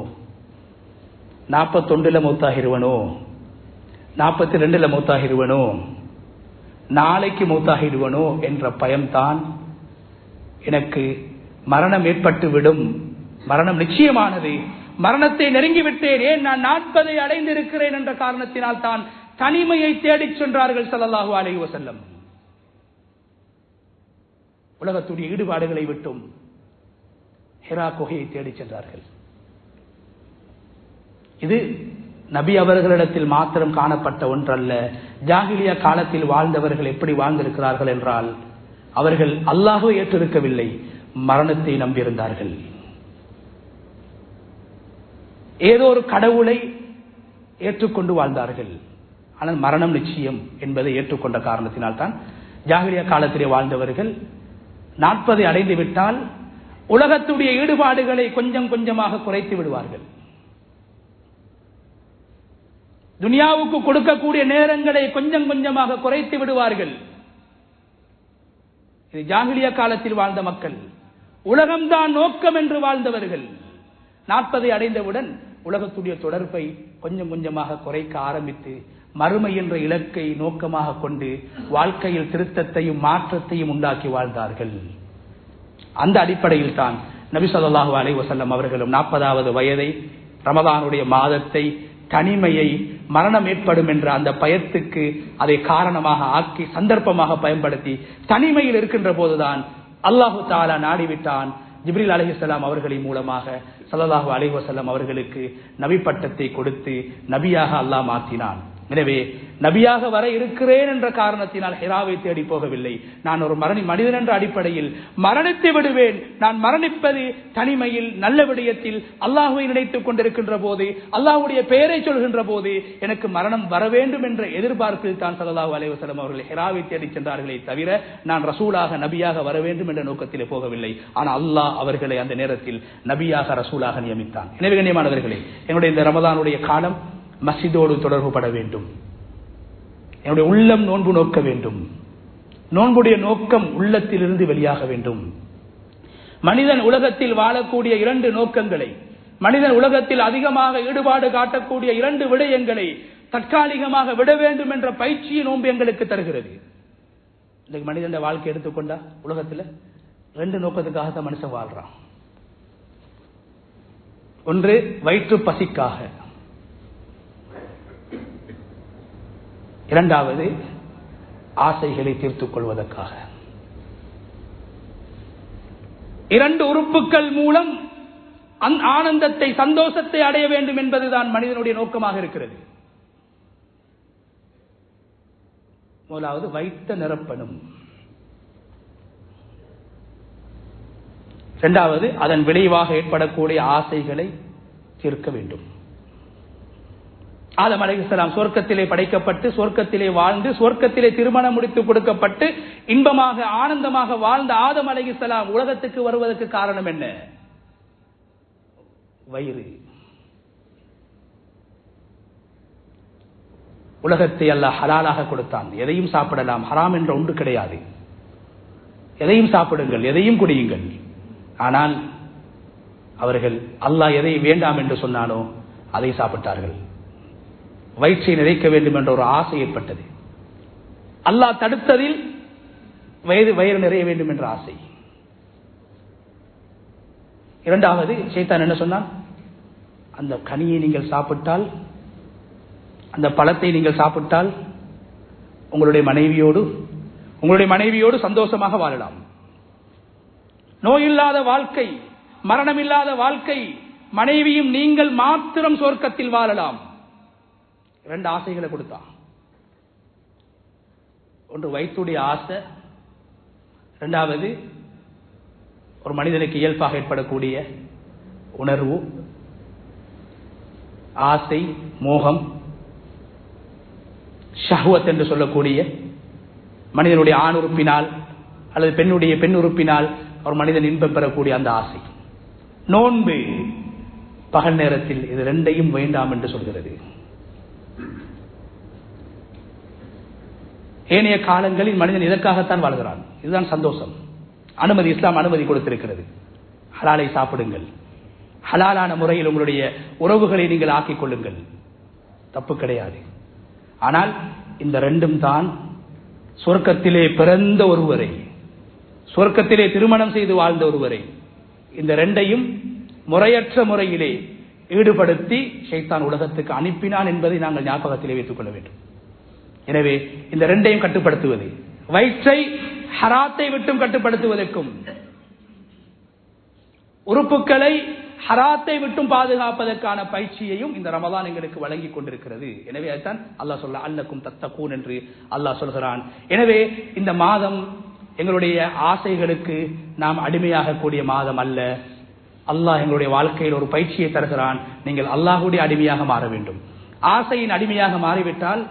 41ல மௌத்தாகிருவனோ, 42ல மௌத்தாகிருவனோ, நாளைக்கு மௌத்தாகிடுவனோ என்ற பயம்தான். எனக்கு மரணம் ஏற்பட்டு விடும், மரணம் நிச்சயமானது, மரணத்தை நெருங்கிவிட்டேன், ஏன் நான் 40 அடைந்திருக்கிறேன் என்ற காரணத்தினால் தான் தனிமையை தேடிச் சென்றார்கள் ஸல்லல்லாஹு அலைஹி வஸல்லம். உலகத்துடைய ஈடுபாடுகளை விட்டும் ஹிரா குகையை தேடிச் சென்றார்கள். இது நபி அவர்களிடத்தில் மாத்திரம் காணப்பட்ட ஒன்றல்ல. ஜாஹிலியா காலத்தில் வாழ்ந்தவர்கள் எப்படி வாழ்ந்திருக்கிறார்கள் என்றால், அவர்கள் அல்லாஹ்வை ஏற்றிருக்கவில்லை, மரணத்தை நம்பியிருந்தார்கள். ஏதோ ஒரு கடவுளை ஏற்றுக்கொண்டு வாழ்ந்தார்கள். ஆனால் மரணம் நிச்சயம் என்பதை ஏற்றுக்கொண்ட காரணத்தினால் தான் ஜாஹிலியா காலத்திலே வாழ்ந்தவர்கள் 40 அடைந்து விட்டால் உலகத்துடைய ஈடுபாடுகளை கொஞ்சம் கொஞ்சமாக குறைத்து விடுவார்கள். துனியாவுக்கு கொடுக்கக்கூடிய நேரங்களை கொஞ்சம் கொஞ்சமாக குறைத்து விடுவார்கள். இது ஜாஹிலியா காலத்தில் வாழ்ந்த மக்கள். உலகம்தான் நோக்கம் என்று வாழ்ந்தவர்கள் 40 அடைந்தவுடன் உலகத்துடைய தொடர்பை கொஞ்சம் கொஞ்சமாக குறைக்க ஆரம்பித்து மறுமை என்ற இலக்கை நோக்கமாக கொண்டு வாழ்க்கையில் திருத்தத்தையும் மாற்றத்தையும் உண்டாக்கி வாழ்ந்தார்கள். அந்த அடிப்படையில் தான் நபி ஸல்லல்லாஹு அலைஹி வஸல்லம் அவர்களும் 40வது வயதை, ரமதானுடைய மாதத்தை, தனிமையை, மரணம் ஏற்படும் என்ற அந்த பயத்துக்கு அதை காரணமாக ஆக்கி சந்தர்ப்பமாக பயன்படுத்தி தனிமையில் இருக்கின்ற போதுதான் அல்லாஹு தஆலா நாடிவிட்டான். ஜிப்ரீல் அலைஹிஸ்ஸலாம் அவர்களின் மூலமாக ஸல்லல்லாஹு அலைஹி வஸல்லம் அவர்களுக்கு நபி பட்டத்தை கொடுத்து நபியாக அல்லாஹ் மாற்றினான். எனவே நபியாக வர இருக்கிறேன் என்ற காரணத்தினால் ஹிராவை தேடி போகவில்லை. நான் ஒரு மனிதன் என்ற அடிப்படையில் மரணித்து விடுவேன். நான் மரணிப்பது தனிமையில், நல்ல விடயத்தில், அல்லாஹ்வை நினைத்துக் கொண்டிருக்கின்ற போது, அல்லாஹ்வுடைய பெயரை சொல்கின்ற போது எனக்கு மரணம் வர வேண்டும் என்ற எதிர்பார்ப்பில் தான் ஸல்லல்லாஹு அலைஹி வஸல்லம் அவர்கள் ஹிராவை தேடி சென்றார்களே தவிர நான் ரசூலாக நபியாக வர வேண்டும் என்ற நோக்கத்திலே போகவில்லை. ஆனால் அல்லாஹ் அவர்களை அந்த நேரத்தில் நபியாக ரசூலாக நியமித்தான். எனவே கண்ணியமானவர்களே, என்னுடைய இந்த ரமதானுடைய காலம் மஸ்ஜிதோடு தொடர்பு பட வேண்டும். என்னுடைய உள்ளம் நோன்பு நோக்க வேண்டும். நோன்புடைய நோக்கம் உள்ளத்திலிருந்து வெளியாக வேண்டும். மனிதன் உலகத்தில் வாழக்கூடிய 2 நோக்கங்களை, மனிதன் உலகத்தில் அதிகமாக ஈடுபாடு காட்டக்கூடிய 2 விடயங்களை தற்காலிகமாக விட வேண்டும் என்ற பயிற்சியை நோன்பு எங்களுக்கு தருகிறது. இந்த மனிதன் வாழ்க்கை எடுத்துக்கொண்டா உலகத்தில் 2 நோக்கத்துக்காக மனுஷன் வாழ்றான். ஒன்று வயிற்று பசிக்காக, இரண்டாவது ஆசைகளை தீர்த்துக் கொள்வதற்காக. 2 உறுப்புகள் மூலம் ஆனந்தத்தை, சந்தோஷத்தை அடைய வேண்டும் என்பதுதான் மனிதனுடைய நோக்கமாக இருக்கிறது. முதலாவது வைத்த நிரப்பணும், இரண்டாவது அதன் விளைவாக ஏற்படக்கூடிய ஆசைகளை தீர்க்க வேண்டும். ஆதம் அலைஹிஸ்ஸலாம் சொர்க்கத்திலே படைக்கப்பட்டு, சொர்க்கத்திலே வாழ்ந்து, சொர்க்கத்திலே திருமணம் முடித்து கொடுக்கப்பட்டு இன்பமாக ஆனந்தமாக வாழ்ந்த ஆதம் அலைஹிஸ்ஸலாம் உலகத்துக்கு வருவதற்கு காரணம் என்ன? வயிறு. உலகத்தை அல்லாஹ் ஹலாலாக கொடுத்தான். எதையும் சாப்பிடலாம், ஹராம் என்ற ஒன்று கிடையாது. எதையும் சாப்பிடுங்கள், எதையும் குடியுங்கள். ஆனால் அவர்கள் அல்லாஹ் எதை வேண்டாம் என்று சொன்னானோ அதை சாப்பிட்டார்கள். வயிற்றை நிறைக்க வேண்டும் என்ற ஒரு ஆசை ஏற்பட்டது. அல்லாஹ் தடுத்ததில் வயிறு நிறைய வேண்டும் என்ற ஆசை. இரண்டாவது ஷைத்தான் என்ன சொன்னான்? அந்த கனியை நீங்கள் சாப்பிட்டால், அந்த பழத்தை நீங்கள் சாப்பிட்டால் உங்களுடைய மனைவியோடு சந்தோஷமாக வாழலாம். நோயில்லாத வாழ்க்கை, மரணமில்லாத வாழ்க்கை, மனைவியும் நீங்கள் மாத்திரம் சொர்க்கத்தில் வாழலாம். 2 ஆசைகளை கொடுத்தான். ஒன்று வயிற்றுடைய ஆசை, இரண்டாவது ஒரு மனிதனுக்கு இயல்பாக ஏற்படக்கூடிய உணர்வு, ஆசை, மோகம், ஷஹ்வத் என்று சொல்லக்கூடிய மனிதனுடைய ஆண் உறுப்பினால் அல்லது பெண்ணுடைய பெண் உறுப்பினால் ஒரு மனிதன் இன்பம் பெறக்கூடிய அந்த ஆசை. நோன்பு பகல் நேரத்தில் இது 2ஐயும் வேண்டாம் என்று சொல்கிறது. ஏனைய காலங்களில் மனிதன் இதற்காகத்தான் வாழ்கிறான். இதுதான் சந்தோஷம். அனுமதி, இஸ்லாம் அனுமதி கொடுத்திருக்கிறது. ஹலாலை சாப்பிடுங்கள், ஹலாலான முறையில் உங்களுடைய உறவுகளை நீங்கள் ஆக்கிக் கொள்ளுங்கள், தப்பு கிடையாது. ஆனால் இந்த 2ம் தான் சொர்க்கத்திலே பிறந்த ஒருவரை, சொர்க்கத்திலே திருமணம் செய்து வாழ்ந்த ஒருவரை, இந்த 2ஐயும் முறையற்ற முறையிலே ஈடுபடுத்தி ஷைத்தான் உலகத்துக்கு அனுப்பினான் என்பதை நாங்கள் ஞாபகத்திலே வைத்துக் கொள்ள வேண்டும். எனவே இந்த 2ஐயும் கட்டுப்படுத்துவது, வயிற்றை ஹராத்தை விட்டும் கட்டுப்படுத்துவதற்கும் உறுப்புகளை ஹராத்தை விட்டும் பாதுகாப்பதற்கான பயிற்சியையும் இந்த ரமலான் எங்களுக்கு வழங்கி கொண்டிருக்கிறது. எனவே அதுதான் அல்லாஹ் சொல்ல அல்லக்கும் தத்தக்கூன் என்று அல்லாஹ் சொல்கிறான். எனவே இந்த மாதம் எங்களுடைய ஆசைகளுக்கு நாம் அடிமையாக கூடிய மாதம் அல்ல. அல்லாஹ் எங்களுடைய வாழ்க்கையில் ஒரு பயிற்சியை தருகிறான். நீங்கள் அல்லாஹுடைய அடிமையாக மாற வேண்டும். ஆசையின் அடிமையாக மாறிவிட்டால்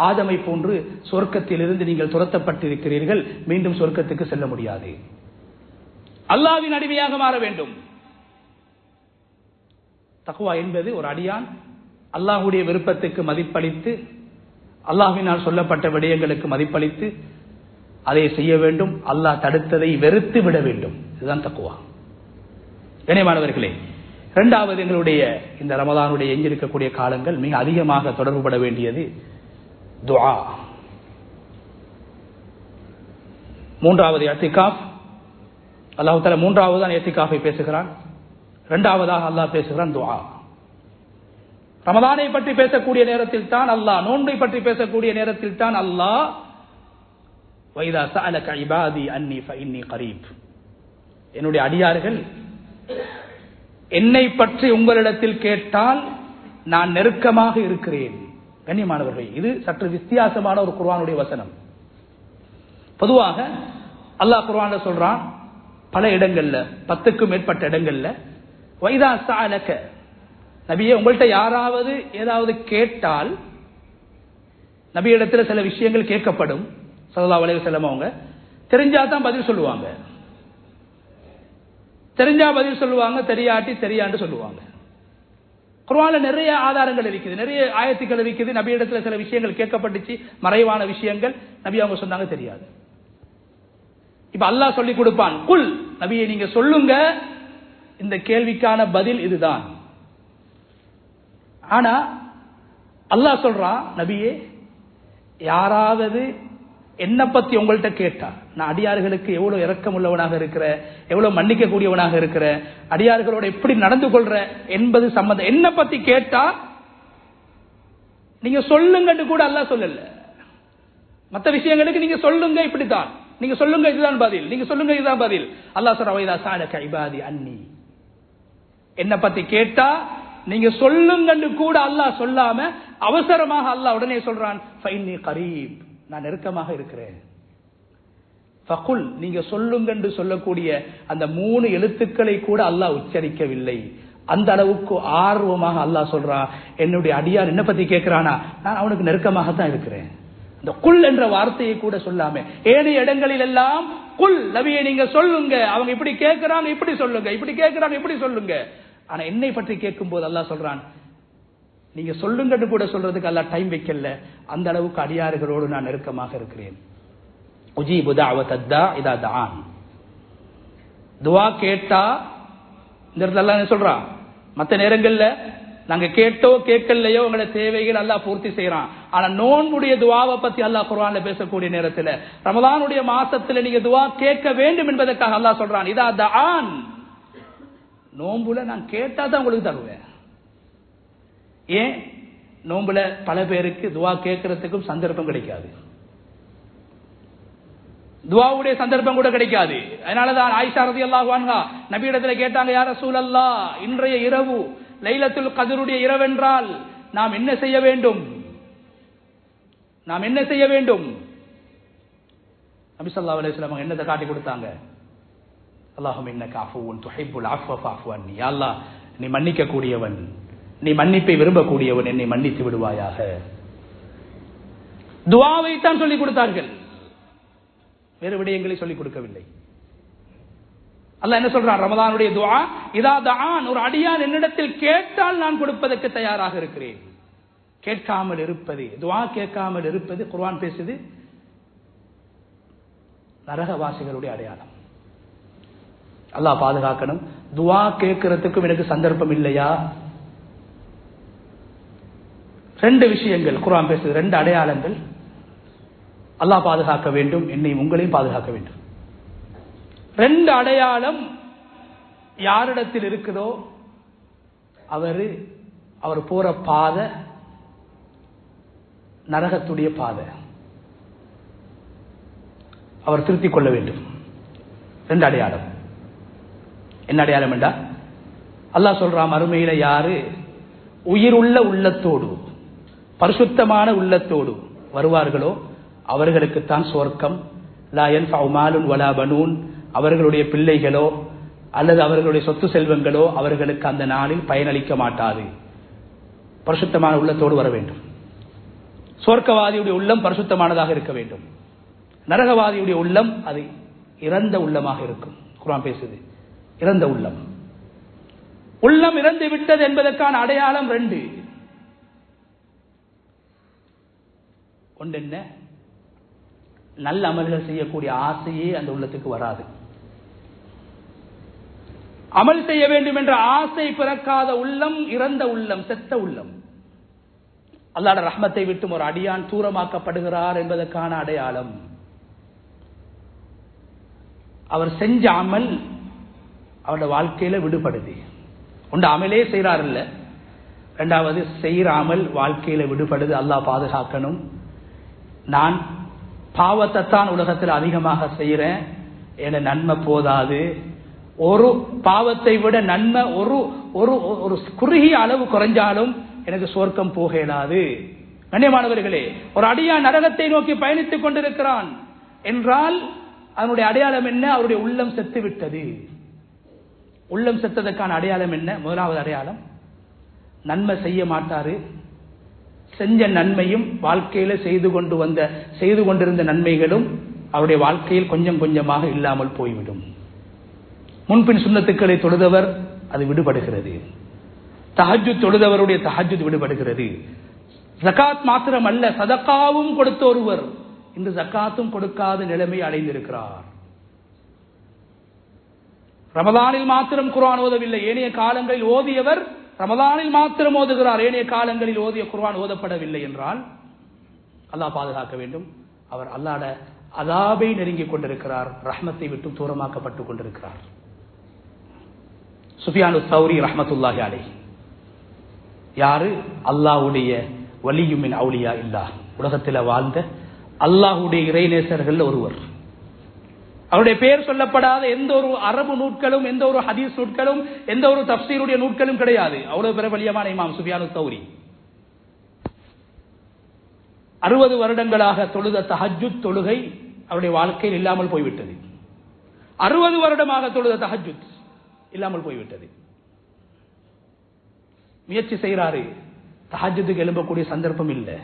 ஆதமை போன்று சொர்க்கத்திலிருந்து நீங்கள் துரத்தப்பட்டிருக்கிறீர்கள், மீண்டும் சொர்க்கத்துக்கு செல்ல முடியாது. அல்லாஹ்வின் அடிமையாக மாற வேண்டும். தக்வா என்பது ஒரு அடியான் அல்லாஹ்வுடைய விருப்பத்துக்கு மதிப்பளித்து, அல்லாஹ்வினால் சொல்லப்பட்ட விடயங்களுக்கு மதிப்பளித்து அதை செய்ய வேண்டும். அல்லாஹ் தடுத்ததை வெறுத்து விட வேண்டும். இதுதான் தக்வா. கண்ணியமானவர்களே, இரண்டாவது எங்களுடைய இந்த ரமலானுடைய எஞ்சிருக்கக்கூடிய காலங்கள் மிக அதிகமாக தொடர்புபட வேண்டியது துஆ. மூன்றாவது இஅ்திகாஃப். அல்லாஹ் தஆலா மூன்றாவது தான் இஅ்திகாஃபை பேசுகிறான். இரண்டாவதாக அல்லாஹ் பேசுகிறான் துஆ. ரமலானை பற்றி பேசக்கூடிய நேரத்தில் தான் அல்லாஹ், நோன்பை பற்றி பேசக்கூடிய நேரத்தில் தான் அல்லாஹ் வைதா சஅலக இபாதி அன்னி ஃபஇன்னி கரீப், என்னுடைய அடியார்கள் என்னை பற்றி உங்களிடத்தில் கேட்டால் நான் நெருக்கமாக இருக்கிறேன். கண்ணியமானவர்கள், இது சற்று வித்தியாசமான ஒரு குர்ஆனுடைய வசனம். பொதுவாக அல்லாஹ் குர்ஆன்ல சொல்றான் பல இடங்கள்ல, 10க்கும் மேற்பட்ட இடங்கள்ல, வைதா சஅலக, நபியே உங்கள்கிட்ட யாராவது ஏதாவது கேட்டால், நபியிடத்தில் சில விஷயங்கள் கேட்கப்படும். ஸல்லல்லாஹு அலைஹி வஸல்லம் அவங்க தெரிஞ்சாதான் பதில் சொல்லுவாங்க, தெரிஞ்சா பதில் சொல்லுவாங்க, தெரியாட்டி தெரியாண்டு சொல்லுவாங்க. குர்ஆன்ல நிறைய ஆதாரங்கள் இருக்குது, நிறைய ஆயத்துக்கள் இருக்குது. நபியிடத்தில் சில விஷயங்கள் கேட்கப்பட்டுச்சு, மறைவான விஷயங்கள், நபி அவங்க சொன்னாங்க தெரியாது. இப்ப அல்லாஹ் சொல்லி கொடுப்பான், குல், நபியை நீங்க சொல்லுங்க, இந்த கேள்விக்கான பதில் இதுதான். ஆனா அல்லாஹ் சொல்றான், நபியே யாராவது என்ன பத்தி உங்கள்கிட்ட கேட்டா, நான் அடியார்களுக்கு எவ்வளவு இரக்கம் உள்ளவனாக இருக்கிற, எவ்வளவு மன்னிக்க கூடியவனாக இருக்கிற, அடியார்களோட எப்படி நடந்து கொள்ற என்பது சம்பந்தம் என்ன பத்தி கேட்டா நீங்க சொல்லுங்கன்னு கூட அல்லாஹ் சொல்லல. மற்ற விஷயங்களுக்கு நீங்க சொல்லுங்க இப்படித்தான், நீங்க சொல்லுங்க இதுதான் பதில், நீங்க சொல்லுங்க இதுதான் பதில். அல்லாஹ் சொல்றான் வைதா சாலக இபாதி அன்னி, என்ன பத்தி கேட்டா நீங்க சொல்லுங்கன்னு கூட அல்லாஹ் சொல்லாம அவசரமாக அல்லாஹ் உடனே சொல்றான் ஃபைன்னி கரீப், நான் நெருக்கமாக இருக்கிறேன். ஃபகுல், நீங்க சொல்லுங்கன்னு சொல்லக்கூடிய அந்த 3 எழுத்துக்களை கூட அல்லாஹ் உச்சரிக்கவில்லை. அந்த அளவுக்கு ஆர்வமாக அல்லாஹ் சொல்றான், என்னுடைய அடியார் என்ன பத்தி கேட்கிறானா நான் அவனுக்கு நெருக்கமாகத்தான் இருக்கிறேன். இந்த குல் என்ற வார்த்தையை கூட சொல்லாம ஏனைய இடங்களில் எல்லாம் குல் நபியை நீங்க சொல்லுங்க, அவங்க இப்படி கேட்கிறாங்க இப்படி சொல்லுங்க, இப்படி கேட்கிறாங்க இப்படி சொல்லுங்க. ஆனா என்னை பற்றி கேட்கும் போது அல்லாஹ் சொல்றான் நீங்க சொல்லுங்கன்னு கூட சொல்றதுக்கு அல்லாஹ் டைம் வைக்கல. அந்த அளவுக்கு அடியார்களோடு நான் நெருக்கமாக இருக்கிறேன். உஜீபு தஅவத்தத் தா இதா தஆன், துஆ கேட்டா இந்த இடத்துல அல்லாஹ் என்ன சொல்றான், மற்ற நேரங்கள்ல நாங்க கேட்டோ கேட்கலையோ உங்களோட தேவைகள் அல்லாஹ் பூர்த்தி செய்யறான். ஆனா நோன்புடைய துஆவை பத்தி அல்லாஹ் குர்ஆன்ல பேசக்கூடிய நேரத்தில் ரமலானுடைய மாசத்துல நீங்க துஆ கேட்க வேண்டும் என்பதற்காக அல்லாஹ் சொல்றான் இதா தஆன், நோன்புல நான் கேட்டா தான் உங்களுக்கு தருவேன். ஏன் நோன்புல பல பேருக்கு துஆ கேட்கறதுக்கும் சந்தர்ப்பம் கிடைக்காது, துஆவுடைய சந்தர்ப்பம் கூட கிடைக்காது. அதனாலதான் ஆயிஷா ரலியல்லாஹு அன்ஹா நபியிடத்துல கேட்டாங்க, யா ரசூலல்லாஹ், இன்றைய இரவு லைலத்துல் கத்ருடைய இரவென்றால் நாம் என்ன செய்ய வேண்டும், நாம் என்ன செய்ய வேண்டும்? நபி ஸல்லல்லாஹு அலைஹி வஸல்லம் என்னத்தை காட்டி கொடுத்தாங்க, அல்லாஹும்ம இன்னக அஃபுவுன் துஹிப்புல் அஃவ ஃபஅஃபு அன்னி, யா அல்லாஹ் நீ மன்னிக்க கூடியவன், நீ மன்னிப்பை விரும்பக்கூடியவன், என்னை மன்னித்து விடுவாயாக. துஆவை தான் சொல்லிக் கொடுத்தார்கள், வேறு விடயங்களை சொல்லிக் கொடுக்கவில்லை. அல்லாஹ் என்ன சொல்றான், ரமலானுடைய துஆ இதா தஆன், ஒரு அடியான் என்னிடத்தில் கேட்டால் நான் கொடுப்பதற்கு தயாராக இருக்கிறேன். கேட்காமல் இருப்பது, துஆ கேட்காமல் இருப்பது குர்ஆன் பேசுது நரகவாசிகளுடைய அடையாளம். அல்லாஹ் பாதுகாக்கணும். துஆ கேட்கிறதுக்கும் எனக்கு சந்தர்ப்பம் இல்லையா? 2 விஷயங்கள் குர்ஆன் பேசுது, 2 அடையாளங்கள். அல்லாஹ் பாதுகாக்க வேண்டும், என்னையும் உங்களையும் பாதுகாக்க வேண்டும். 2 அடையாளம் யாரிடத்தில் இருக்குதோ அவர் போற பாதை நரகத்துடைய பாதை, அவர் திருத்திக் கொள்ள வேண்டும். 2 அடையாளம். என்ன அடையாளம் என்றா, அல்லாஹ் சொல்றான் மறுமையில யாரு உயிருள்ள உள்ளத்தோடு பரிசுத்தமான உள்ளத்தோடு வருவார்களோ அவர்களுக்குத்தான் சுவர்க்கம். லா யன்ஃபஉ மாலுன் வலா பனூன், அவர்களுடைய பிள்ளைகளோ அல்லது அவர்களுடைய சொத்து செல்வங்களோ அவர்களுக்கு அந்த நாளில் பயனளிக்க மாட்டாது. பரிசுத்தமான உள்ளத்தோடு வர வேண்டும். சுவர்க்கவாதியுடைய உள்ளம் பரிசுத்தமானதாக இருக்க வேண்டும். நரகவாதியுடைய உள்ளம் அது இறந்த உள்ளமாக இருக்கும். குர்ஆன் பேசுது இறந்த உள்ளம். உள்ளம் இறந்து விட்டது என்பதற்கான அடையாளம் 2. ஒன்று என்ன, நல்ல அமல்கள் செய்யக்கூடிய ஆசையே அந்த உள்ளத்துக்கு வராது. அமல் செய்ய வேண்டும் என்ற ஆசை பிறக்காத உள்ளம் இறந்த உள்ளம், செத்த உள்ளம். அல்லாஹ்வுடைய ரஹ்மத்தை விட்டு ஒரு அடியான் தூரமாக்கப்படுகிறார் என்பதற்கான அடையாளம் அவர் செஞ்ச அமல் அவருடைய வாழ்க்கையில விடுபடுது. ஒன்று அமலே செய்யறார் இல்ல, 2வது செய்யற அமல் வாழ்க்கையில விடுபடுது. அல்லாஹ் பாதுகாக்கணும். நான் பாவத்தை தான் உலகத்தில் அதிகமாக செய்யறேன், என நன்மை போதாது. ஒரு பாவத்தை விட நன்மை ஒரு குறுகிய அளவு குறைஞ்சாலும் எனக்கு சொர்க்கம் போக இயலாது. கண்ணியமானவர்களே, ஒரு அடியான் நரகத்தை நோக்கி பயணித்துக் கொண்டிருக்கிறான் என்றால் அதனுடைய அடையாளம் என்ன? அவருடைய உள்ளம் செத்து விட்டது. உள்ளம் செத்ததற்கான அடையாளம் என்ன? முதலாவது அடையாளம், நன்மை செய்ய மாட்டாரு. செஞ்ச நன்மையும் வாழ்க்கையில செய்து கொண்டிருந்த நன்மைகளும் அவருடைய வாழ்க்கையில் கொஞ்சம் கொஞ்சமாக இல்லாமல் போய்விடும். முன்பின் சுன்னத்துக்களை தொழுதவர் அது விடுபடுகிறது. தஹஜ்ஜுத் தொழுதவருடைய தஹஜ்ஜுத் விடுபடுகிறது. ஜகாத் மாத்திரம் அல்ல, சதகாவும் கொடுத்த ஒருவர் இன்று ஜகாத்தும் கொடுக்காத நிலைமை அடைந்திருக்கிறார். ரமலானில் மாத்திரம் குர்ஆன் ஓதவில்லை, ஏனைய காலங்களில் ஓதியவர் ரமலானில் மாத்திரம் ஓதுகிறார், ஏனைய காலங்களில் ஓதிய குர்ஆன் ஓதப்படவில்லை என்றால் அல்லாஹ் பாதுகாக்க வேண்டும். அவர் அல்லாஹ்வுடைய அஸாபை நெருங்கிக் கொண்டிருக்கிறார், ரஹ்மத்தை விட்டு தூரமாக்கப்பட்டுக் கொண்டிருக்கிறார். சுஃபியானு ஸௌரி ரஹ்மத்துல்லாஹி அலைஹி யாரு? அல்லாஹ்வுடைய வலியுமின் அவுலியா இல்லாஹ், உலகத்தில் வாழ்ந்த அல்லாஹ்வுடைய இறைநேசர்கள் ஒருவர். அவருடைய பெயர் சொல்லப்படாத எந்த ஒரு அரபு நூட்களும், எந்த ஒரு ஹதீஸ் நூட்களும், எந்த ஒரு தஃப்சீருடைய நூட்களும் கிடையாது. அவ்வளவு பிரபலியமான இமாம் சுஃபியானு தௌரி. 60 வருடங்களாக தொழுத தஹஜ்ஜுத் தொழுகை அவருடைய வாழ்க்கையில் இல்லாமல் போய்விட்டது. 60 வருடமாக தொழுத தஹஜ்ஜுத் இல்லாமல் போய்விட்டது. முயற்சி செய்கிறாரு, தஹஜ்ஜுத்துக்கு எழும்பக்கூடிய சந்தர்ப்பம் இல்லை.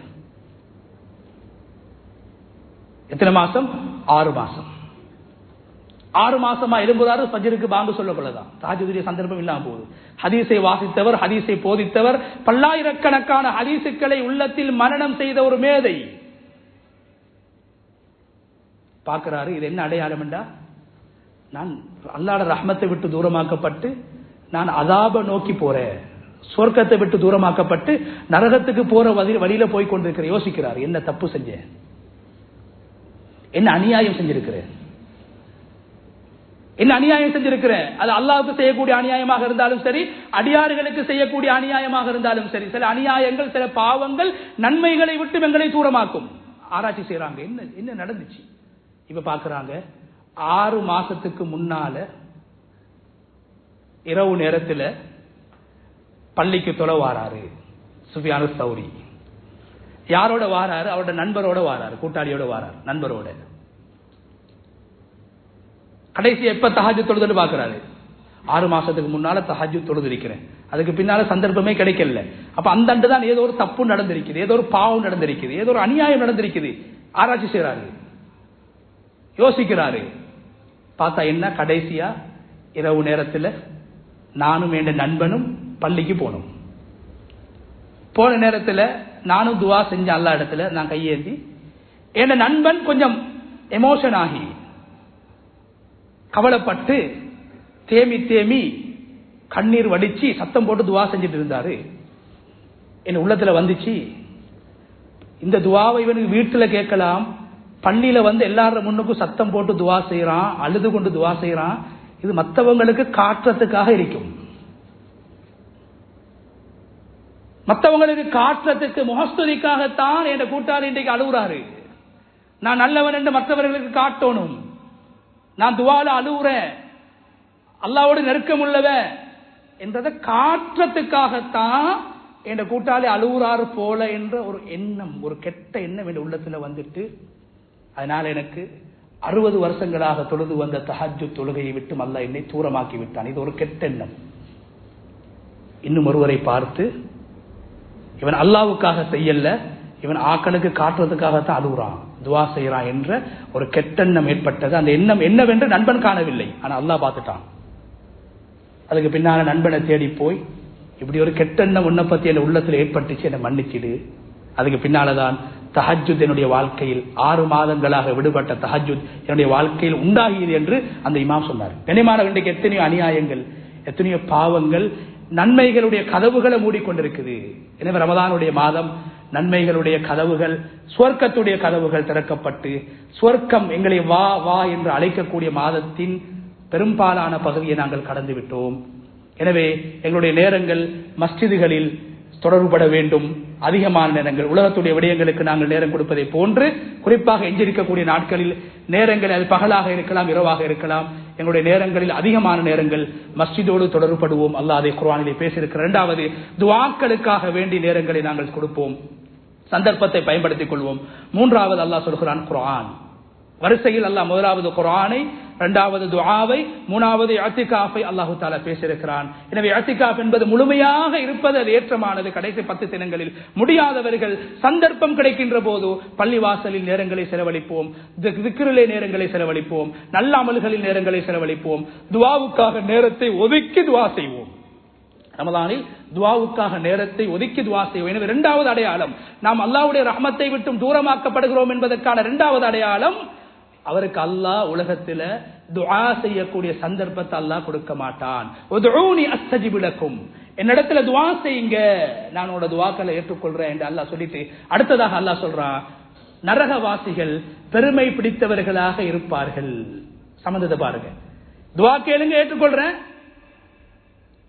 எத்தனை மாசம்? 6 மாசம். 6 மாசமா எழும்புறாரு, ஃபஜ்ருக்கு பாங்கு சொல்லப்படலாம், தஹஜ்ஜுடைய சந்தர்ப்பம் இல்லாம போகுது. ஹதீஸை வாசித்தவர், ஹதீஸை போதித்தவர், பல்லாயிரக்கணக்கான ஹதீஸுக்களை உள்ளத்தில் மனனம் செய்த ஒரு மேதை பார்க்கிறாரு, இது என்ன அடையாளம் என்றா, நான் அல்லாஹ்வுடைய ரஹ்மத்தை விட்டு தூரமாக்கப்பட்டு நான் அதாப நோக்கி போறேன், சொர்க்கத்தை விட்டு தூரமாக்கப்பட்டு நரகத்துக்கு போற வழியில போய் கொண்டிருக்கிறேன். யோசிக்கிறார், என்ன தப்பு செஞ்சேன், என்ன அநியாயம் செஞ்சிருக்கிறேன், என்ன அநியாயம் செஞ்சிருக்கிறேன். அது அல்லாஹ்வுக்கு செய்யக்கூடிய அநியாயமாக இருந்தாலும் சரி, அடியார்களுக்கு செய்யக்கூடிய அநியாயமாக இருந்தாலும் சரி, சில அநியாயங்கள், சில பாவங்கள் நன்மைகளை விட்டு எங்களை தூரமாக்கும். ஆராய்ச்சி செய்யறாங்க, என்ன நடந்துச்சு. இப்ப பாக்குறாங்க, 6 மாசத்துக்கு முன்னால இரவு நேரத்தில் பள்ளிக்கு தொலை வாராரு சுஃபியானு தௌரி. யாரோட வாராரு? அவரோட நண்பரோட வாராரு, கூட்டாளியோட வாராரு, நண்பரோட. கடைசி எப்ப தஹஜ்ஜுத் தொழுதுன்னு பாக்குறாரு, 6 மாசத்துக்கு முன்னால தஹஜ்ஜுத் தொழுது இருக்கிறேன், அதுக்கு பின்னால சந்தர்ப்பமே கிடைக்கல. அப்ப அந்த அண்டு தான் ஏதோ ஒரு தப்பு நடந்திருக்குது, ஏதோ ஒரு பாவம் நடந்திருக்குது, ஏதோ ஒரு அநியாயம் நடந்திருக்குது. ஆராய்ச்சி செய்யறாரு, யோசிக்கிறாரு. பார்த்தா என்ன, கடைசியா இரவு நேரத்தில் நானும் என் நண்பனும் பள்ளிக்கு போனோம். போன நேரத்தில் நானும் துவா செஞ்ச அல்லா இடத்துல நான் கையேந்தி, என் நண்பன் கொஞ்சம் எமோஷன் ஆகி கவலைப்பட்டு தேமி கண்ணீர் வடிச்சு சத்தம் போட்டு துவா செஞ்சுட்டு இருந்தாரு. என் உள்ளத்துல வந்துச்சு, இந்த துவாவை இவனுக்கு வீட்டுல கேட்கலாம், பள்ளியில வந்து எல்லாரும் முன்னுக்கும் சத்தம் போட்டு துவா செய்யறான், அழுது கொண்டு துவா செய்யறான், இது மற்றவங்களுக்கு காட்டுறதுக்காக இருக்கும், மற்றவங்களுக்கு காட்டுறதுக்கு முகஸ்துதிக்காகத்தான் என் கூட்டாளி இன்றைக்கு அழுகுறாரு. நான் நல்லவன் என்று மற்றவர்களுக்கு காட்டணும், நான் துவால அழுகுறேன், அல்லாவோடு நெருக்கம் உள்ளவன் என்றதை காட்டுறதுக்காகத்தான் என் கூட்டாளி அழுகுறாரு போல என்ற ஒரு எண்ணம், ஒரு கெட்ட எண்ணம் என் உள்ளத்துல வந்துட்டு, அதனால எனக்கு 60 வருஷங்களாக தொழுது வந்த தஹஜ்ஜுத் தொழுகையை விட்டு அல்லாஹ் என்னை தூரமாக்கி விட்டான். இது ஒரு கெட்ட எண்ணம். இன்னும் ஒருவரை பார்த்து, இவன் அல்லாவுக்காக செய்யல, இவன் ஆக்களுக்கு காட்டுறதுக்காகத்தான் அழுகுறான், துவா செய்யறான் என்ற ஒரு கெட்டெண்ணம் ஏற்பட்டது. அந்த எண்ணம் என்னவென்று நண்பன் காணவில்லை, ஆனா அல்லாஹ் பார்த்துட்டான். அதுக்கு பின்னால நண்பனை தேடி போய், இப்படி ஒரு கெட்டெண்ணம் உன்னை பத்தி என் உள்ளத்துல ஏற்பட்டுச்சு, என்னை மன்னிச்சிடு. அதுக்கு பின்னால்தான் தஹஜ்ஜுத் என்னுடைய வாழ்க்கையில் 6 மாதங்களாக விடுபட்ட தஹஜ்ஜுத் என்னுடைய வாழ்க்கையில் உண்டாகியது என்று அந்த இமாம் சொன்னார். கண்ணியமானவர்களுக்கு எத்தனையோ அநியாயங்கள், எத்தனையோ பாவங்கள் நன்மைகளுடைய கதவுகளை மூடிக்கொண்டிருக்குது. எனவே ரமதானுடைய மாதம் நன்மைகளுடைய கதவுகள், சுவர்க்கத்துடைய கதவுகள் திறக்கப்பட்டு சுவர்க்கம் எங்களை வா வா என்று அழைக்கக்கூடிய மாதத்தின் பெரும்பாலான பகுதியை நாங்கள் கடந்து விட்டோம். எனவே எங்களுடைய நேரங்கள் மஸ்ஜிதுகளில் தொடர்புபட வேண்டும். அதிகமான நேரங்கள் உலகத்துடைய விடயங்களுக்கு நாங்கள் நேரம் கொடுப்பதை போன்று, குறிப்பாக எஞ்சிருக்கக்கூடிய நாட்களில் நேரங்கள், அது பகலாக இருக்கலாம், இரவாக இருக்கலாம், எங்களுடைய நேரங்களில் அதிகமான நேரங்கள் மஸ்ஜிதோடு தொடர்புபடுவோம். அல்லாஹ் அதை குர்ஆனிலே பேசியிருக்கிற. 2வது, துஆக்களுக்காக வேண்டி நேரங்களை நாங்கள் கொடுப்போம், சந்தர்ப்பத்தை பயன்படுத்திக் கொள்வோம். 3வது, அல்லாஹ் சொல்கிறான் குர்ஆன் வரிசையில். அல்லாஹ் 1வது குர்ஆனை, 2வது துஆவை, 3வது இஅ்திகாஃபை அல்லாஹ் தஆலா பேசியிருக்கிறான். எனவே இஅ்திகாஃப் என்பது முழுமையாக இருப்பது, அது ஏற்றமானது. கடைசி 10 தினங்களில் முடியாதவர்கள் சந்தர்ப்பம் கிடைக்கின்ற போது பள்ளிவாசலில் நேரங்களை செலவழிப்போம், திக்ரிலே நேரங்களை செலவழிப்போம், நல்ல அமல்களில் நேரங்களை செலவழிப்போம், துஆவுக்காக நேரத்தை ஒதுக்கி துஆ செய்வோம். ரமலானில் துஆவுக்காக நேரத்தை ஒதுக்கி துஆ செய்வோம். எனவே 2வது அடையாளம், நாம் அல்லாஹ்வுடைய ரஹ்மத்தை விட்டும் தூரமாக்கப்படுகிறோம் என்பதற்கான 2வது அடையாளம், அவருக்கு அல்லாஹ் உலகத்தில் துஆ செய்யக்கூடிய சந்தர்ப்பத்தை அல்லாஹ் கொடுக்க மாட்டான். உதுஊனி அஸ்தஜிப் லக்கும், என்னிடத்துல துஆ செய்யுங்க, நான் உங்களோட துஆக்களை ஏற்றுக்கொள்றேன் என்று அல்லாஹ் சொல்லிட்டு, அடுத்ததாக அல்லாஹ் சொல்றான், நரகவாசிகள் பெருமை பிடித்தவர்களாக இருப்பார்கள். சம்பந்தத்தை பாருங்க, துஆ கேளுங்க, ஏற்றுக்கொள்றேன்.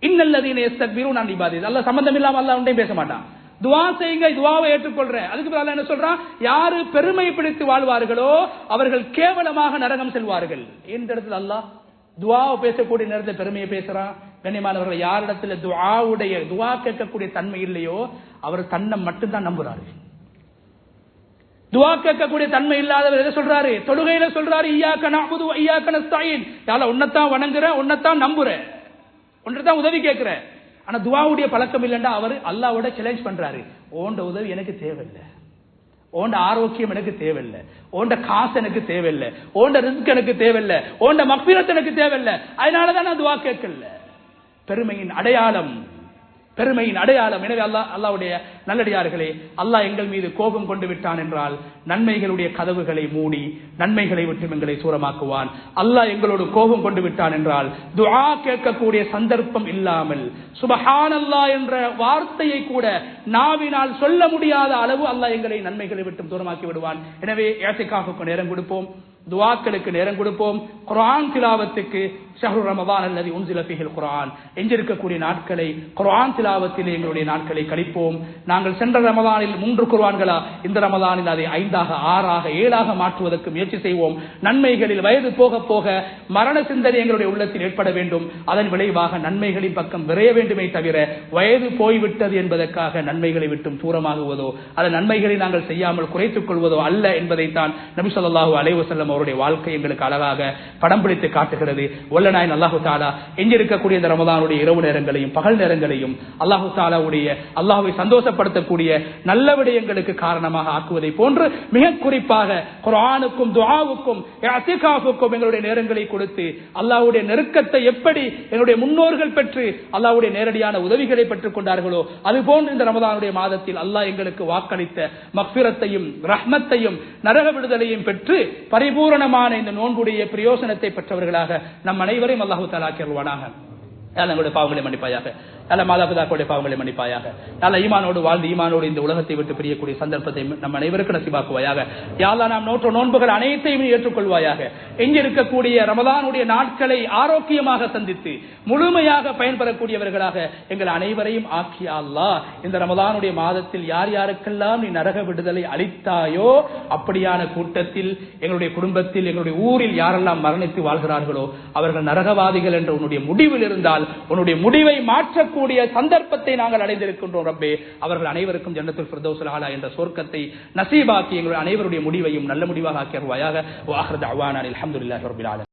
இன்னல்லதீன யஸ்தக்பிரூன அன் இபாதத்தி, அல்லாஹ் சம்பந்தம் இல்லாம அல்லாஹ் ஒன்றையும் பேச மாட்டான். துவா செய்யுங்க, துவாவை ஏற்றுக்கொள்றேன். அதுக்கு பிறகு என்ன சொல்றான், யாரு பெருமை பிடித்து வாழ்வார்களோ அவர்கள் கேவலமாக நரகம் செல்வார்கள். இந்த இடத்துல அல்லாஹ் துவாவை பேசக்கூடிய நேரத்தில் பெருமையை பேசுறான். கண்ணியமானவர்கள், யாரிடத்துல துவா கேட்கக்கூடிய தன்மை இல்லையோ அவர் தன்னை மட்டும்தான் நம்புறாரு. துவா கேட்கக்கூடிய தன்மை இல்லாதவர் எதை சொல்றாரு, தொழுகையில சொல்றாரு, இய்யாக நஅ்புது வ இய்யாக நஸ்தஈன், யா அல்லாஹ் உன்னைத்தான் வணங்குறேன், உன்னைத்தான் நம்புறேன், உன்னைத்தான் உதவி கேட்கிறேன். ஆனா துவாவுடைய பழக்கம் இல்லைன்னா அவர் அல்லாஹ்வோட சேலஞ்ச் பண்றாரு, ஓண்ட உதவி எனக்கு தேவையில்லை, ஓண்ட ஆரோக்கியம் எனக்கு தேவையில்லை, ஓண்ட காசு எனக்கு தேவையில்லை, ஓண்ட ரிஸ்க் எனக்கு தேவையில்லை, ஓண்ட மக்ஃபிரத் எனக்கு தேவையில்லை, அதனாலதான் நான் துவா கேட்கல. பெருமையின் அடையாளம், பெருமையின் அடையாளம். எனவே அல்லாஹ்வுடைய நல்லடியார்களே, அல்லாஹ் எங்கள் மீது கோபம் கொண்டு விட்டான் என்றால் நன்மைகளுடைய கதவுகளை மூடி நன்மைகளை விட்டு எங்களை தூரமாக்குவான். அல்லாஹ் எங்களோடு கோபம் கொண்டு விட்டான் என்றால் துஆ கேட்கக்கூடிய சந்தர்ப்பம் இல்லாமல் சுப்ஹானல்லாஹ் என்ற வார்த்தையை கூட நாவினால் சொல்ல முடியாத அளவு அல்லாஹ் எங்களை நன்மைகளை விட்டு தூரமாக்கி விடுவான். எனவே இஅ்திகாஃபுக்கு நேரம் கொடுப்போம், துஆக்களுக்கு நேரம் கொடுப்போம். குர்ஆன் திலாவத்துக்கு ஷஹ்ரு ரமதான் அல்லதி உன்சில ஃபீஹில் குர்ஆன், எஞ்சிருக்கக்கூடிய நாட்களை குர்ஆன் திலாவத்திலே எங்களுடைய நாட்களை கழிப்போம். நாங்கள் சென்ற ரமதானில் 3 குர்ஆன்களா, இந்த ரமதானில் அதை 5ஆக 6ஆக 7ஆக மாற்றுவதற்கு முயற்சி செய்வோம். நன்மைகளில் வயது போக போக மரண சிந்தனை எங்களுடைய உள்ளத்தில் ஏற்பட வேண்டும். அதன் விளைவாக நன்மைகளின் பக்கம் விரைய வேண்டுமே தவிர வயது போய்விட்டது என்பதற்காக நன்மைகளை விட்டும் தூரமாகுவதோ அந்த நன்மைகளை நாங்கள் செய்யாமல் குறைத்துக் கொள்வதோ அல்ல என்பதைத்தான் நபி ஸல்லல்லாஹு அலைஹி வஸல்லம் அவருடைய வாழ்க்கை எங்களுக்கு அழகாக படம் பிடித்து காட்டுகிறது. வல்லநாயன் அல்லாஹு தஆலா எஞ்சிருக்கக்கூடிய இந்த ரமதானுடைய இரவு நேரங்களையும் பகல் நேரங்களையும் அல்லாஹு தஆலாவுடைய அல்லாஹ்வை சந்தோஷப்படுத்தக்கூடிய நல்ல விடயங்களுக்கு காரணமாக ஆக்குவதை போன்று மிக குறிப்பாக குர்ஆனுக்கும் துஆவுக்கும் இஅ்திகாஃபுக்கும் எங்களுடைய நேரங்களை கொடுத்து அல்லாஹ்வுடைய நெருக்கத்தை எப்படி எங்களுடைய முன்னோர்கள் பெற்று அல்லாஹ்வுடைய நேரடியான உதவிகளை பெற்றுக் கொண்டார்களோ அதுபோன்று இந்த ரமதானுடைய மாதத்தில் அல்லாஹ் எங்களுக்கு வாக்களித்த மக்ஃபிரத்தையும் ரஹ்மத்தையும் நரக விடுதலையும் பெற்று பரிபூரணமான இந்த நோன்புடைய பிரயோசனத்தை பெற்றவர்களாக நம் அனைவரையும் அல்லாஹ் தஆலா ஆக்கியருள்வானாக. எங்களுடைய பாவங்களை மன்னிப்பாயாக, நல்ல மாதாபிதாக்களுடைய பாவங்களை மன்னிப்பாயாக, நல்ல ஈமானோடு வாழ்ந்து ஈமானோடு இந்த உலகத்தை விட்டு பிரியக்கூடிய சந்தர்ப்பத்தை நம் அனைவருக்கும் நசீபாக்குவாயாக. யா அல்லாஹ் நாம் நோற்ற நோன்புகள் அனைத்தையும் ஏற்றுக்கொள்வாயாக. எங்கிருக்கக்கூடிய ரமதானுடைய நாட்களை ஆரோக்கியமாக சந்தித்து முழுமையாக பயன்பெறக்கூடியவர்களாக எங்கள் அனைவரையும் ஆக்கிய அல்லாஹ் இந்த ரமதானுடைய மாதத்தில் யார் யாருக்கெல்லாம் நீ நரக விடுதலை அளித்தாயோ அப்படியான கூட்டத்தில் எங்களுடைய குடும்பத்தில் எங்களுடைய ஊரில் யாரெல்லாம் மரணித்து வாழ்கிறார்களோ அவர்கள் நரகவாதிகள் என்ற உன்னுடைய முடிவில் இருந்தால் உன்னுடைய முடிவை மாற்றக்கூடிய சந்தர்ப்பத்தை நாங்கள் அடைந்திருக்கின்றோம் ரப்பே. அவர்கள் அனைவருக்கும் ஜன்னத்துல் ஃபிர்தௌஸுல் ஆலா என்ற சொர்க்கத்தை நசீபாக்கி எங்களுடைய அனைவருடைய முடிவையும் நல்ல முடிவாக ஆக்கியருவாயாக. வ ஆஹிரு தஅவானா அல்ஹம்துலில்லாஹி ரப்பில் ஆலமீன்.